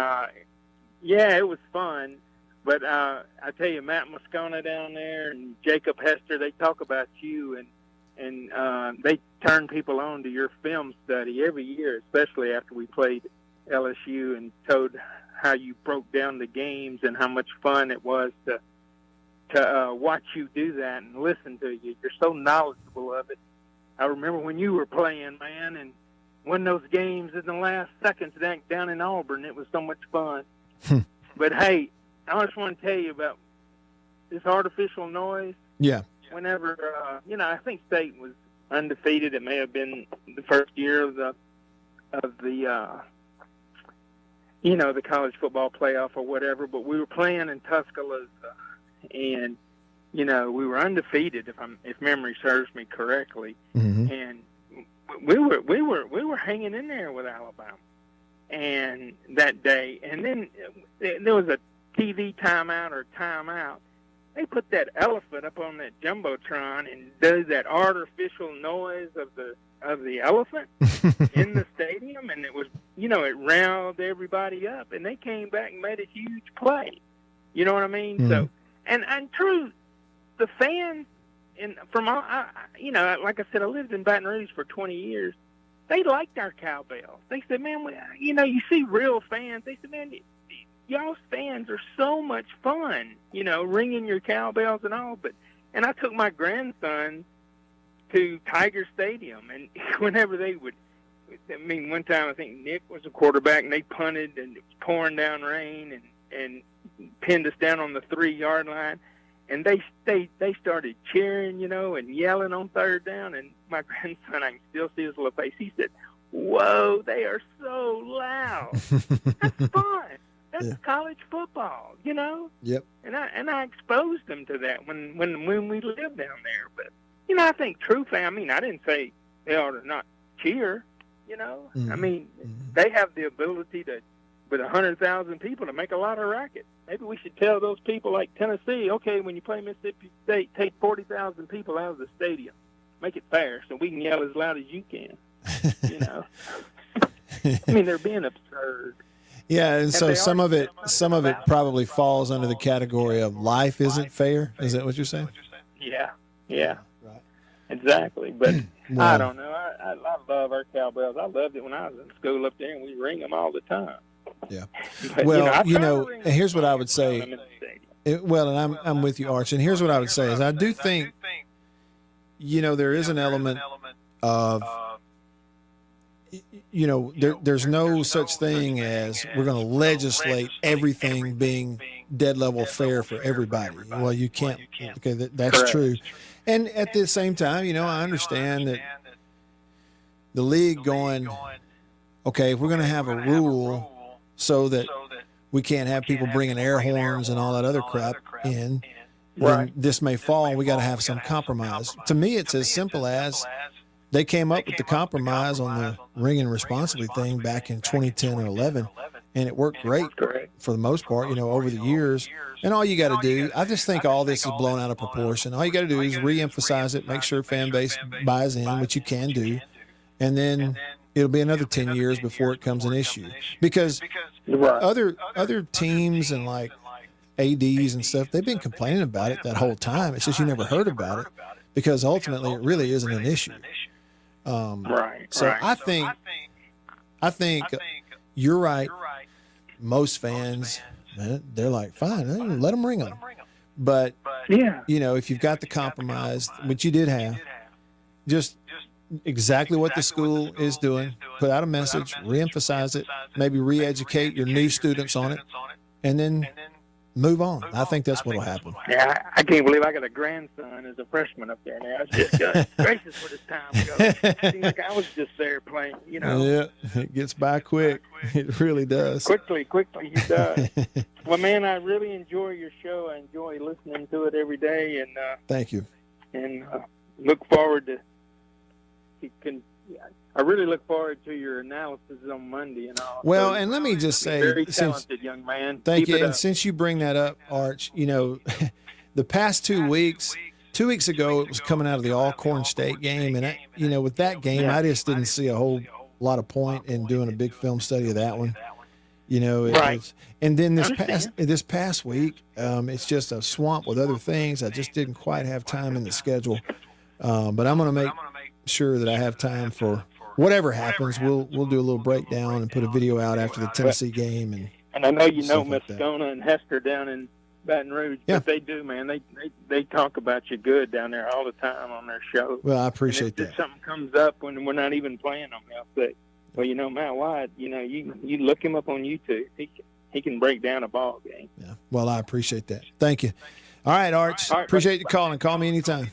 yeah, it was fun. But I tell you, Matt Moscona down there and Jacob Hester, they talk about you, and they turn people on to your film study every year, especially after we played LSU and told how you broke down the games and how much fun it was to watch you do that and listen to you. You're so knowledgeable of it. I remember when you were playing, man, and won those games in the last seconds down in Auburn. It was so much fun. But, hey, I just want to tell you about this artificial noise. Yeah. Whenever, I think State was undefeated. It may have been the first year of the college football playoff or whatever, but we were playing in Tuscaloosa, and, we were undefeated if memory serves me correctly. Mm-hmm. And we were hanging in there with Alabama and that day. And then there was a TV timeout. They put that elephant up on that jumbotron and does that artificial noise of the elephant in the stadium, and it was, it riled everybody up, and they came back and made a huge play. You know what I mean? Mm-hmm. So, and true, the fans, and from all, like I said, I lived in Baton Rouge for 20 years. They liked our cowbells. They said, man, you see real fans. They said, man, y'all's fans are so much fun, ringing your cowbells and all. And I took my grandson to Tiger Stadium, and whenever they would, one time I think Nick was a quarterback, and they punted, and it was pouring down rain, and pinned us down on the 3-yard line, and they started cheering, and yelling on third down, and my grandson, I can still see his little face. He said, "Whoa, they are so loud." That's fun. That's college football, Yep. And I exposed them to that when we lived down there. But I think true fan. I didn't say they ought to not cheer. Mm-hmm. They have the ability to, with 100,000 people, to make a lot of racket. Maybe we should tell those people like Tennessee, okay, when you play Mississippi State, take 40,000 people out of the stadium, make it fair, so we can yell as loud as you can. They're being absurd. Yeah, and so some of it probably falls under the category of life isn't fair. Is that what you're saying? Yeah. Right. Exactly. But I don't know. I love our cowbells. I loved it when I was in school up there, and we ring them all the time. Yeah. But, well, and here's what I would say. And I'm with you, Arch. And here's what I would say is I do think, there is an element of, there's no such thing as we're going to legislate everything being dead level fair for everybody. Well, you can't. Okay, that's Correct. true. And at the same time, I understand that the league going, okay, if we're going to have a rule so that we can't have people bringing air horns and all that other crap in, then this may fall and we got to have some compromise. To me, it's as simple as they came up with the compromise on the ringing responsibly thing back in 2010 or 11. and it worked great for the most part, over the years. And all you got to do, I just think all this is blown out of proportion. All you got to do is reemphasize it, make sure fan base buys in, which you can do, and then it'll be another 10 years before it becomes an issue. Because other teams and like ADs and stuff, they've been complaining about it that whole time. It's just you never heard about it because ultimately it really isn't an issue. So I think you're right. Most fans, they're like, fine, let them ring them. But, if you've got the compromise, which you did have, just exactly what the school is doing, put out a message, reemphasize it, maybe re-educate your new students on it, and then move on. I think that's what will happen. Yeah, I can't believe I got a grandson as a freshman up there now. It's just gracious where this time goes. Seems like I was just there playing, Yeah, it gets by quick. It really does. Quickly, it does. Well, man, I really enjoy your show. I enjoy listening to it every day, and thank you. And look forward to. I really look forward to your analysis on Monday and all. Well, and let me just say, very talented young man. Thank you. And since you bring that up, Arch, the past 2 weeks, 2 weeks ago, it was coming out of the Alcorn State game, and with that game, I just didn't see a whole lot of point in doing a big film study of that one. And then this past week, it's just a swamp with other things. I just didn't quite have time in the schedule, but I'm going to make sure that I have time for whatever happens. We'll do a little breakdown and put a video out after the Tennessee game. And I know Moscona and Hester down in Baton Rouge, but they do, man. They talk about you good down there all the time on their show. Well, I appreciate that. If something comes up when we're not even playing them, they'll say, well, Matt White, you look him up on YouTube. He can break down a ball game. Yeah. Well, I appreciate that. Thank you. All right, Arch. Appreciate you calling. Call me anytime.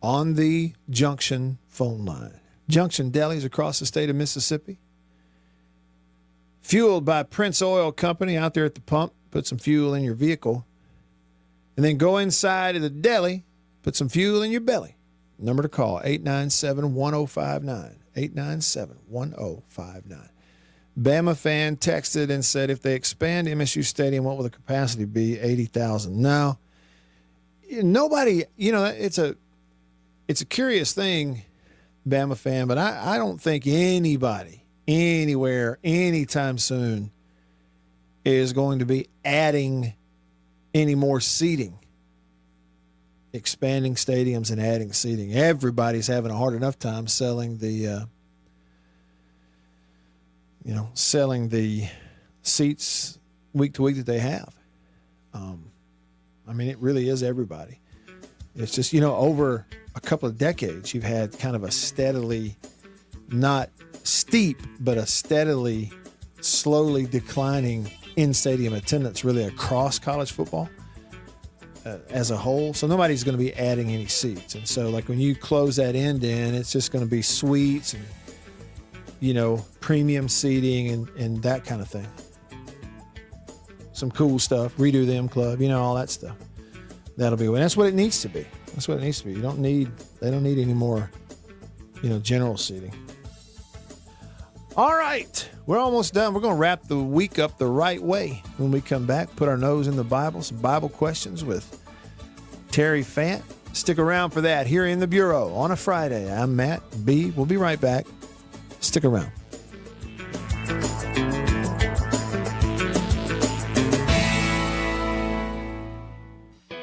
On the Junction phone line. Junction Delis across the state of Mississippi. Fueled by Prince Oil Company out there at the pump. Put some fuel in your vehicle. And then go inside of the deli. Put some fuel in your belly. Number to call, 897-1059. 897-1059. Bama fan texted and said if they expand MSU Stadium, what will the capacity be? 80,000. Now, nobody, it's a curious thing, Bama fan, but I don't think anybody, anywhere, anytime soon is going to be adding any more seating, expanding stadiums and adding seating. Everybody's having a hard enough time selling the seats week to week that they have. It really is everybody. It's just, over a couple of decades, you've had kind of a steadily, not steep, but a steadily, slowly declining in-stadium attendance really across college football as a whole. So nobody's going to be adding any seats. And so like when you close that end in, it's just going to be suites and, premium seating and that kind of thing. Some cool stuff, redo the M Club, all that stuff. That'll be, and that's what it needs to be. That's what it needs to be. They don't need any more, general seating. All right. We're almost done. We're going to wrap the week up the right way when we come back. Put our nose in the Bible. Some Bible questions with Terry Fant. Stick around for that here in the Bureau on a Friday. I'm Matt B. We'll be right back. Stick around.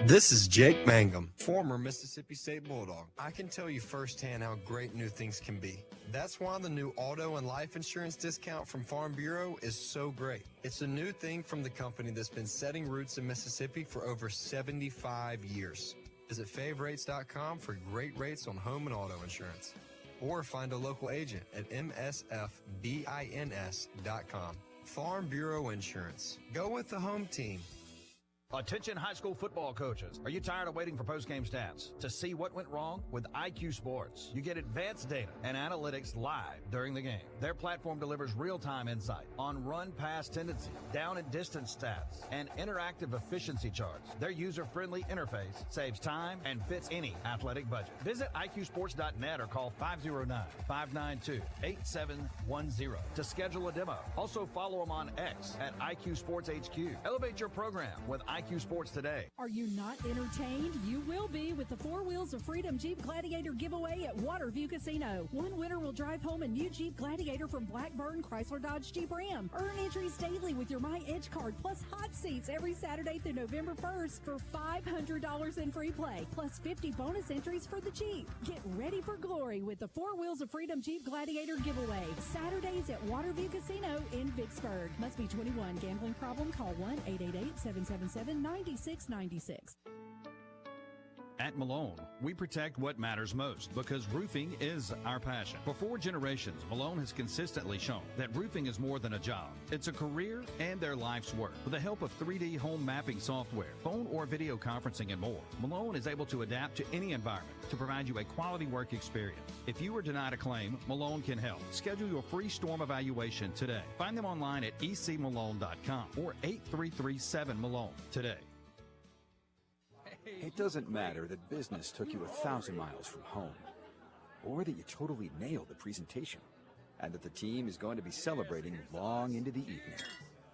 This is Jake Mangum, former Mississippi State Bulldog. I can tell you firsthand how great new things can be. That's why the new auto and life insurance discount from Farm Bureau is so great. It's a new thing from the company that's been setting roots in Mississippi for over 75 years. Visit favrates.com for great rates on home and auto insurance. Or find a local agent at msfbins.com. Farm Bureau Insurance. Go with the home team. Attention high school football coaches. Are you tired of waiting for post-game stats? To see what went wrong? With IQ Sports, you get advanced data and analytics live during the game. Their platform delivers real-time insight on run-pass tendencies, down and distance stats, and interactive efficiency charts. Their user-friendly interface saves time and fits any athletic budget. Visit IQSports.net or call 509-592-8710 to schedule a demo. Also follow them on X at IQ Sports HQ. Elevate your program with IQ Sports today. Are you not entertained? You will be with the 4 Wheels of Freedom Jeep Gladiator giveaway at Waterview Casino. One winner will drive home a new Jeep Gladiator from Blackburn Chrysler Dodge Jeep Ram. Earn entries daily with your My Edge card plus hot seats every Saturday through November 1st for $500 in free play plus 50 bonus entries for the Jeep. Get ready for glory with the 4 Wheels of Freedom Jeep Gladiator giveaway. Saturdays at Waterview Casino in Vicksburg. Must be 21. Gambling problem? Call 1-888-777-9696. At Malone, we protect what matters most because roofing is our passion. For 4 generations, Malone has consistently shown that roofing is more than a job. It's a career and their life's work. With the help of 3D home mapping software, phone or video conferencing, and more, Malone is able to adapt to any environment to provide you a quality work experience. If you were denied a claim, Malone can help. Schedule your free storm evaluation today. Find them online at ecmalone.com or 8337-MALONE today. It doesn't matter that business took you 1,000 miles from home, or that you totally nailed the presentation, and that the team is going to be celebrating long into the evening.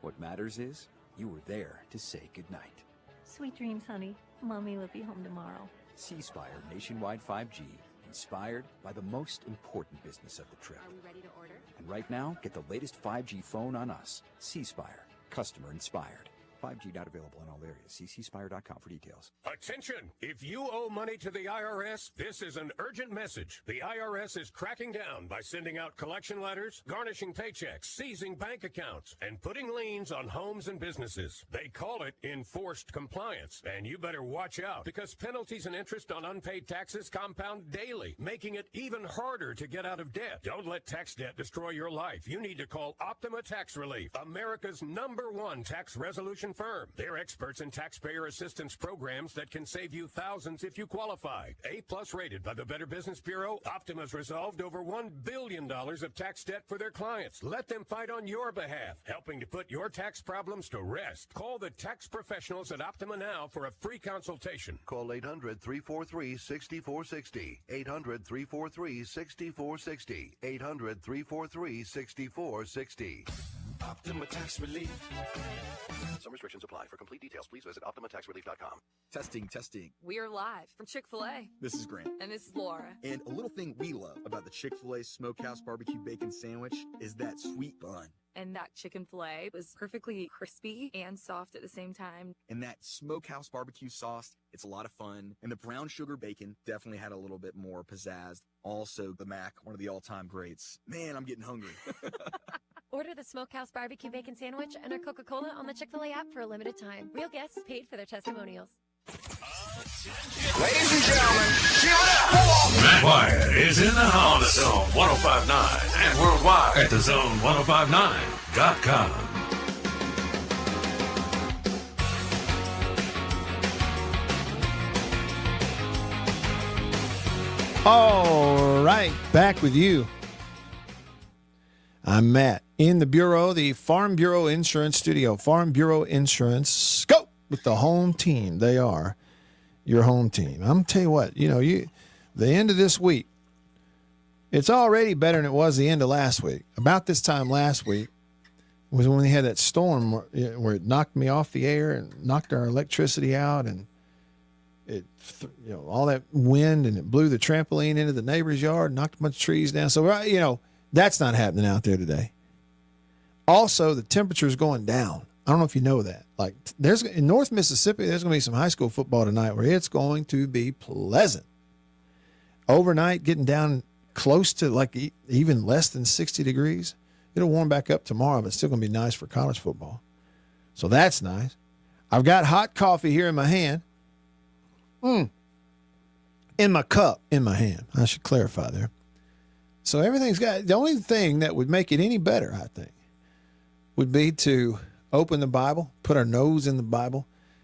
What matters is you were there to say goodnight. Sweet dreams, honey. Mommy will be home tomorrow. C-Spire nationwide 5G, inspired by the most important business of the trip. Are we ready to order? And right now, get the latest 5G phone on us. C-Spire, customer inspired. 5G not available in all areas. See cspire.com for details. Attention! If you owe money to the IRS, this is an urgent message. The IRS is cracking down by sending out collection letters, garnishing paychecks, seizing bank accounts, and putting liens on homes and businesses. They call it enforced compliance, and you better watch out because penalties and interest on unpaid taxes compound daily, making it even harder to get out of debt. Don't let tax debt destroy your life. You need to call Optima Tax Relief, America's #1 tax resolution firm. They're experts in taxpayer assistance programs that can save you thousands if you qualify. A+ rated by the Better Business Bureau, Optima's resolved over $1 billion of tax debt for their clients. Let them fight on your behalf, helping to put your tax problems to rest. Call the tax professionals at Optima now for a free consultation. Call 800-343-6460. 800-343-6460. 800-343-6460. Optima Tax Relief. Some restrictions apply. For complete details, please visit OptimaTaxRelief.com. Testing. We're live from Chick-fil-A. This is Grant. And this is Laura. And a little thing we love about the Chick-fil-A Smokehouse Barbecue Bacon Sandwich is that sweet bun. And that chicken filet was perfectly crispy and soft at the same time. And that Smokehouse Barbecue sauce, it's a lot of fun. And the brown sugar bacon definitely had a little bit more pizzazz. Also, the Mac, one of the all-time greats. Man, I'm getting hungry. Order the Smokehouse Barbecue Bacon Sandwich and a Coca-Cola on the Chick-fil-A app for a limited time. Real guests paid for their testimonials. Ladies and gentlemen, give it up! Matt Wyatt is in the house on the Zone 105.9 and worldwide at thezone1059.com. All right, back with you. I'm Matt in the Bureau, the Farm Bureau Insurance Studio. Farm Bureau Insurance, go with the home team. They are your home team. I'm going to tell you what, the end of this week, it's already better than it was the end of last week. About this time last week was when we had that storm where it knocked me off the air and knocked our electricity out, and it, all that wind, and it blew the trampoline into the neighbor's yard, knocked a bunch of trees down. So, that's not happening out there today. Also, the temperature is going down. I don't know if you know that. Like, in North Mississippi, there's going to be some high school football tonight where it's going to be pleasant. Overnight, getting down close to like even less than 60 degrees. It'll warm back up tomorrow, but it's still going to be nice for college football. So that's nice. I've got hot coffee here in my hand. In my cup, in my hand. I should clarify there. So everything's got, the only thing that would make it any better, I think, would be to open the Bible, put our nose in the Bible,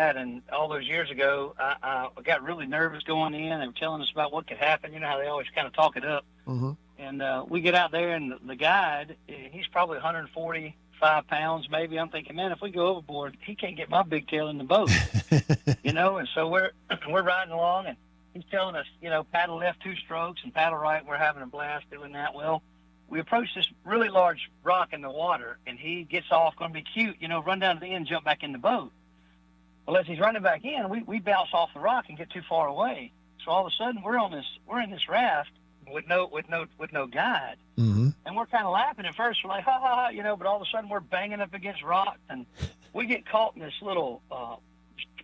that. And all those years ago, I got really nervous going in. They were telling us about what could happen. You know how they always kind of talk it up. Mm-hmm. And we get out there, and the guide, he's probably 145 pounds maybe. I'm thinking, man, if we go overboard, he can't get my big tail in the boat. You know, and so we're riding along, and he's telling us, you know, paddle left 2 strokes and paddle right. We're having a blast doing that. Well, we approach this really large rock in the water, and he gets off, going to be cute, you know, run down to the end, jump back in the boat. Well, as he's running back in, we bounce off the rock and get too far away. So all of a sudden, we're in this raft with no guide, mm-hmm. and we're kind of laughing at first. We're like, ha ha ha, you know, but all of a sudden we're banging up against rocks, and we get caught in this little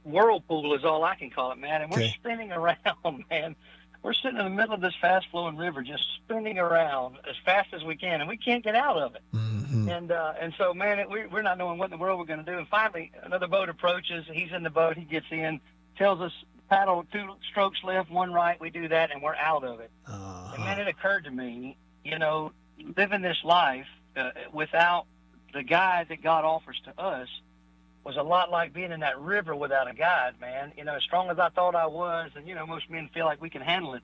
whirlpool, is all I can call it, man, and we're spinning around, man. We're sitting in the middle of this fast-flowing river, just spinning around as fast as we can, and we can't get out of it. Mm-hmm. And so, man, we're not knowing what in the world we're going to do. And finally, another boat approaches. He's in the boat. He gets in, tells us, paddle 2 strokes left, 1 right. We do that, and we're out of it. And, man, it occurred to me, you know, living this life without the guide that God offers to us was a lot like being in that river without a guide, man. You know, as strong as I thought I was, and, you know, most men feel like we can handle it,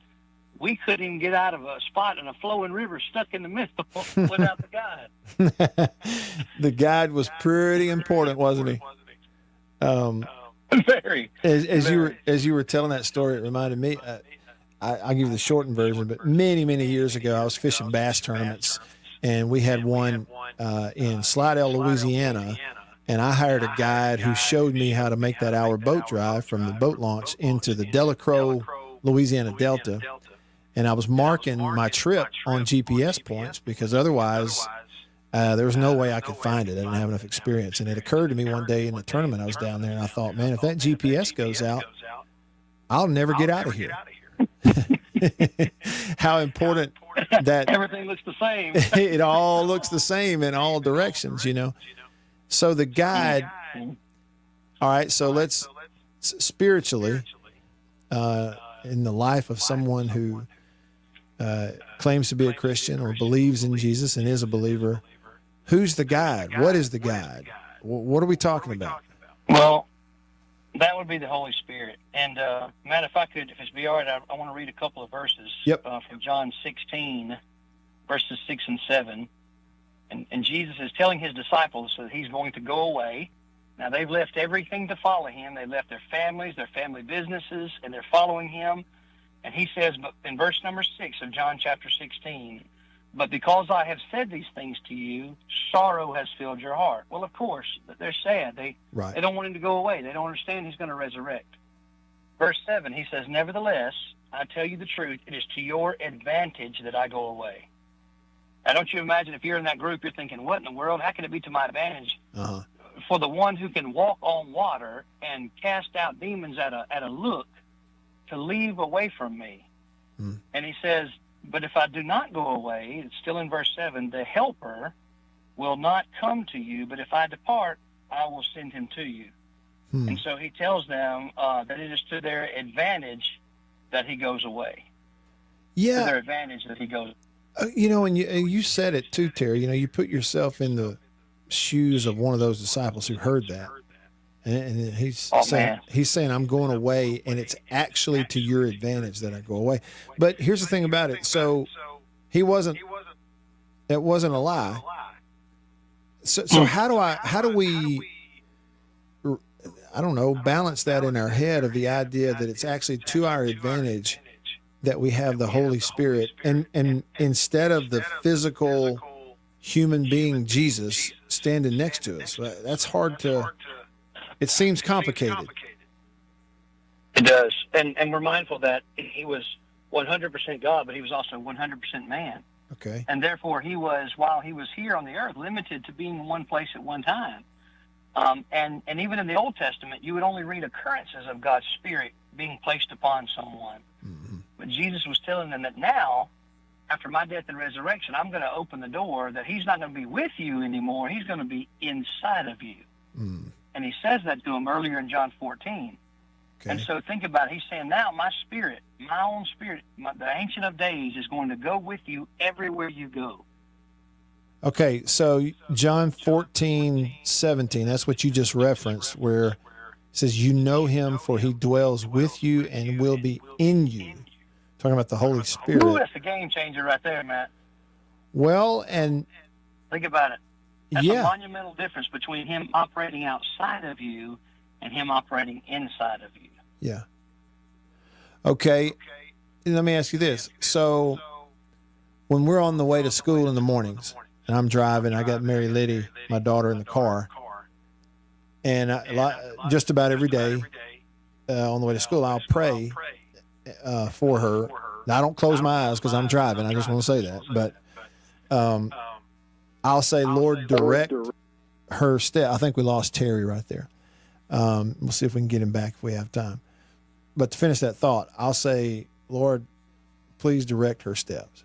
we couldn't even get out of a spot in a flowing river stuck in the middle without the guide. The guide was pretty important, wasn't he? Very. As you were telling that story, it reminded me, I'll give you the shortened version, but many, many years ago, I was fishing bass tournaments, and we had one in Slidell, Louisiana, and I hired a guide who showed me how to make that hour boat drive from the boat launch into the Delacroix, Louisiana Delta. And I was marking my trip on GPS points because otherwise there was no way I could find it. I didn't have enough experience. And it occurred to me one day in the tournament I was down there, and I thought, man, if that GPS goes out, I'll never get out of here. How important that everything looks the same. It all looks the same in all directions, you know. So the guide, all right, so let's spiritually, in the life of someone who claims to be a Christian or believes in Jesus and is a believer, who's the guide? What is the guide? What are we talking about? Well, that would be the Holy Spirit. And, Matt, if it's be all right, I want to read a couple of verses from John 16, verses 6 and 7. And Jesus is telling his disciples that he's going to go away. Now, they've left everything to follow him. They left their families, their family businesses, and they're following him. And he says, but in verse number 6 of John chapter 16, but because I have said these things to you, sorrow has filled your heart. Well, of course, they're sad. They don't want him to go away. They don't understand he's going to resurrect. Verse 7, he says, nevertheless, I tell you the truth, it is to your advantage that I go away. Now, don't you imagine if you're in that group, you're thinking, what in the world? How can it be to my advantage? For the one who can walk on water and cast out demons at a look to leave away from me. And he says, but if I do not go away, it's still in verse 7, the helper will not come to you, but if I depart, I will send him to you. And so he tells them that it is to their advantage that he goes away. Yeah. To their advantage that he goes. You know, and you said it too, Terry. You know, you put yourself in the shoes of one of those disciples who heard that. And he's saying I'm going away, and it's actually to your advantage that I go away. But here's the thing about it. So it wasn't a lie. So how do we I don't know, balance that in our head of the idea that it's actually to our advantage that we have the Holy Spirit, and instead of the physical human being Jesus standing next to us. That's hard to, it seems complicated. It does. And we're mindful that he was 100% God, but he was also 100% man. Okay. And therefore he was, while he was here on the earth, limited to being in one place at one time. And even in the Old Testament, you would only read occurrences of God's Spirit being placed upon someone. Mm-hmm. But Jesus was telling them that now, after my death and resurrection, I'm going to open the door that he's not going to be with you anymore. He's going to be inside of you. Mm. And he says that to them earlier in John 14. Okay. And so think about it. He's saying, now my spirit, my own spirit, the Ancient of Days is going to go with you everywhere you go. Okay, so John 14:17, that's what you just referenced, where it says, you know him, for he dwells with you and will be in you. Talking about the Holy Spirit. Ooh, that's a game changer right there, Matt. Well, and think about it. That's a monumental difference between him operating outside of you and him operating inside of you. Yeah. Okay, let me ask you this. So when we're on the way to school in the mornings, and I'm driving, I got Mary Liddy, my daughter, in the car, and just about every day on the way to school, I'll pray for her. Now, I don't close my eyes because I'm driving. I just want to say that. But I'll say, Lord, direct her step. I think we lost Terry right there. We'll see if we can get him back if we have time. But to finish that thought, I'll say, Lord, please direct her steps.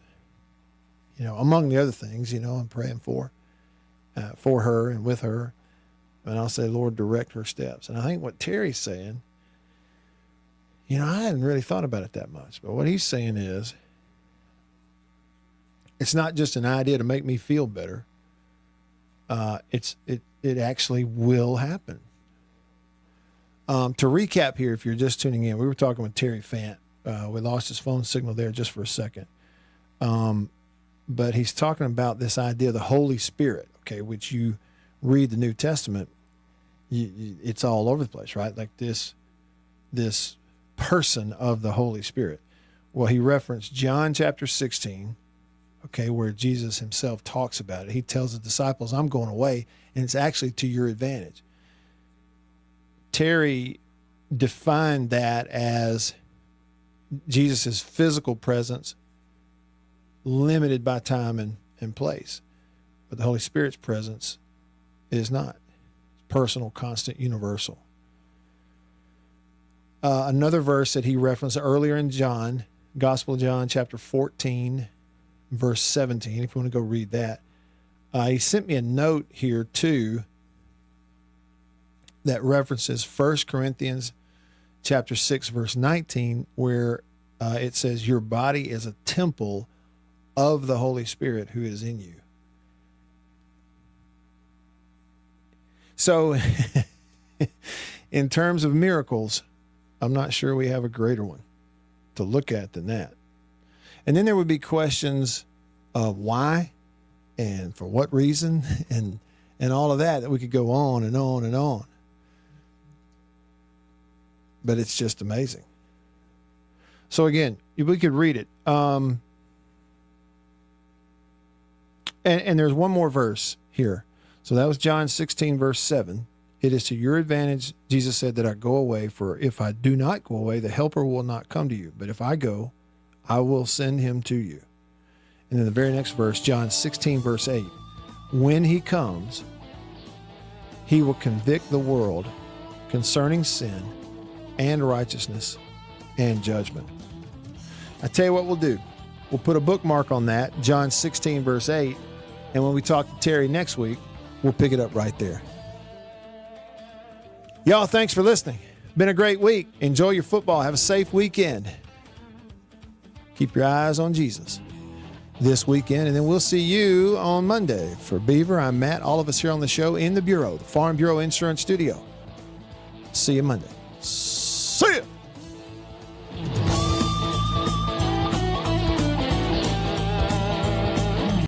You know, among the other things, you know, I'm praying for her and with her. And I'll say, Lord, direct her steps. And I think what Terry's saying, you know, I hadn't really thought about it that much. But what he's saying is, it's not just an idea to make me feel better. It actually will happen. To recap here, if you're just tuning in, we were talking with Terry Fant. We lost his phone signal there just for a second. But he's talking about this idea of the Holy Spirit, okay, which you read the New Testament, it's all over the place, right? Like this person of the Holy Spirit. Well, he referenced John chapter 16, okay, where Jesus himself talks about it. He tells the disciples, I'm going away, and it's actually to your advantage. Terry defined that as Jesus' physical presence limited by time and place. But the Holy Spirit's presence is not. It's personal, constant, universal. Another verse that he referenced earlier in John, Gospel of John, chapter 14, verse 17, if you want to go read that. He sent me a note here, too, that references 1 Corinthians chapter 6, verse 19, where it says, your body is a temple of the Holy Spirit who is in you. So, in terms of miracles, I'm not sure we have a greater one to look at than that. And then there would be questions of why and for what reason and all of that we could go on and on and on. But it's just amazing. So again, we could read it. And there's one more verse here. So that was John 16, verse 7. It is to your advantage, Jesus said, that I go away, for if I do not go away, the helper will not come to you. But if I go, I will send him to you. And then the very next verse, John 16, verse 8. When he comes, he will convict the world concerning sin and righteousness and judgment. I tell you what we'll do. We'll put a bookmark on that, John 16, verse 8. And when we talk to Terry next week, we'll pick it up right there. Y'all, thanks for listening. Been a great week. Enjoy your football. Have a safe weekend. Keep your eyes on Jesus this weekend, and then we'll see you on Monday. For Beaver, I'm Matt. All of us here on the show in the Bureau, the Farm Bureau Insurance Studio. See you Monday.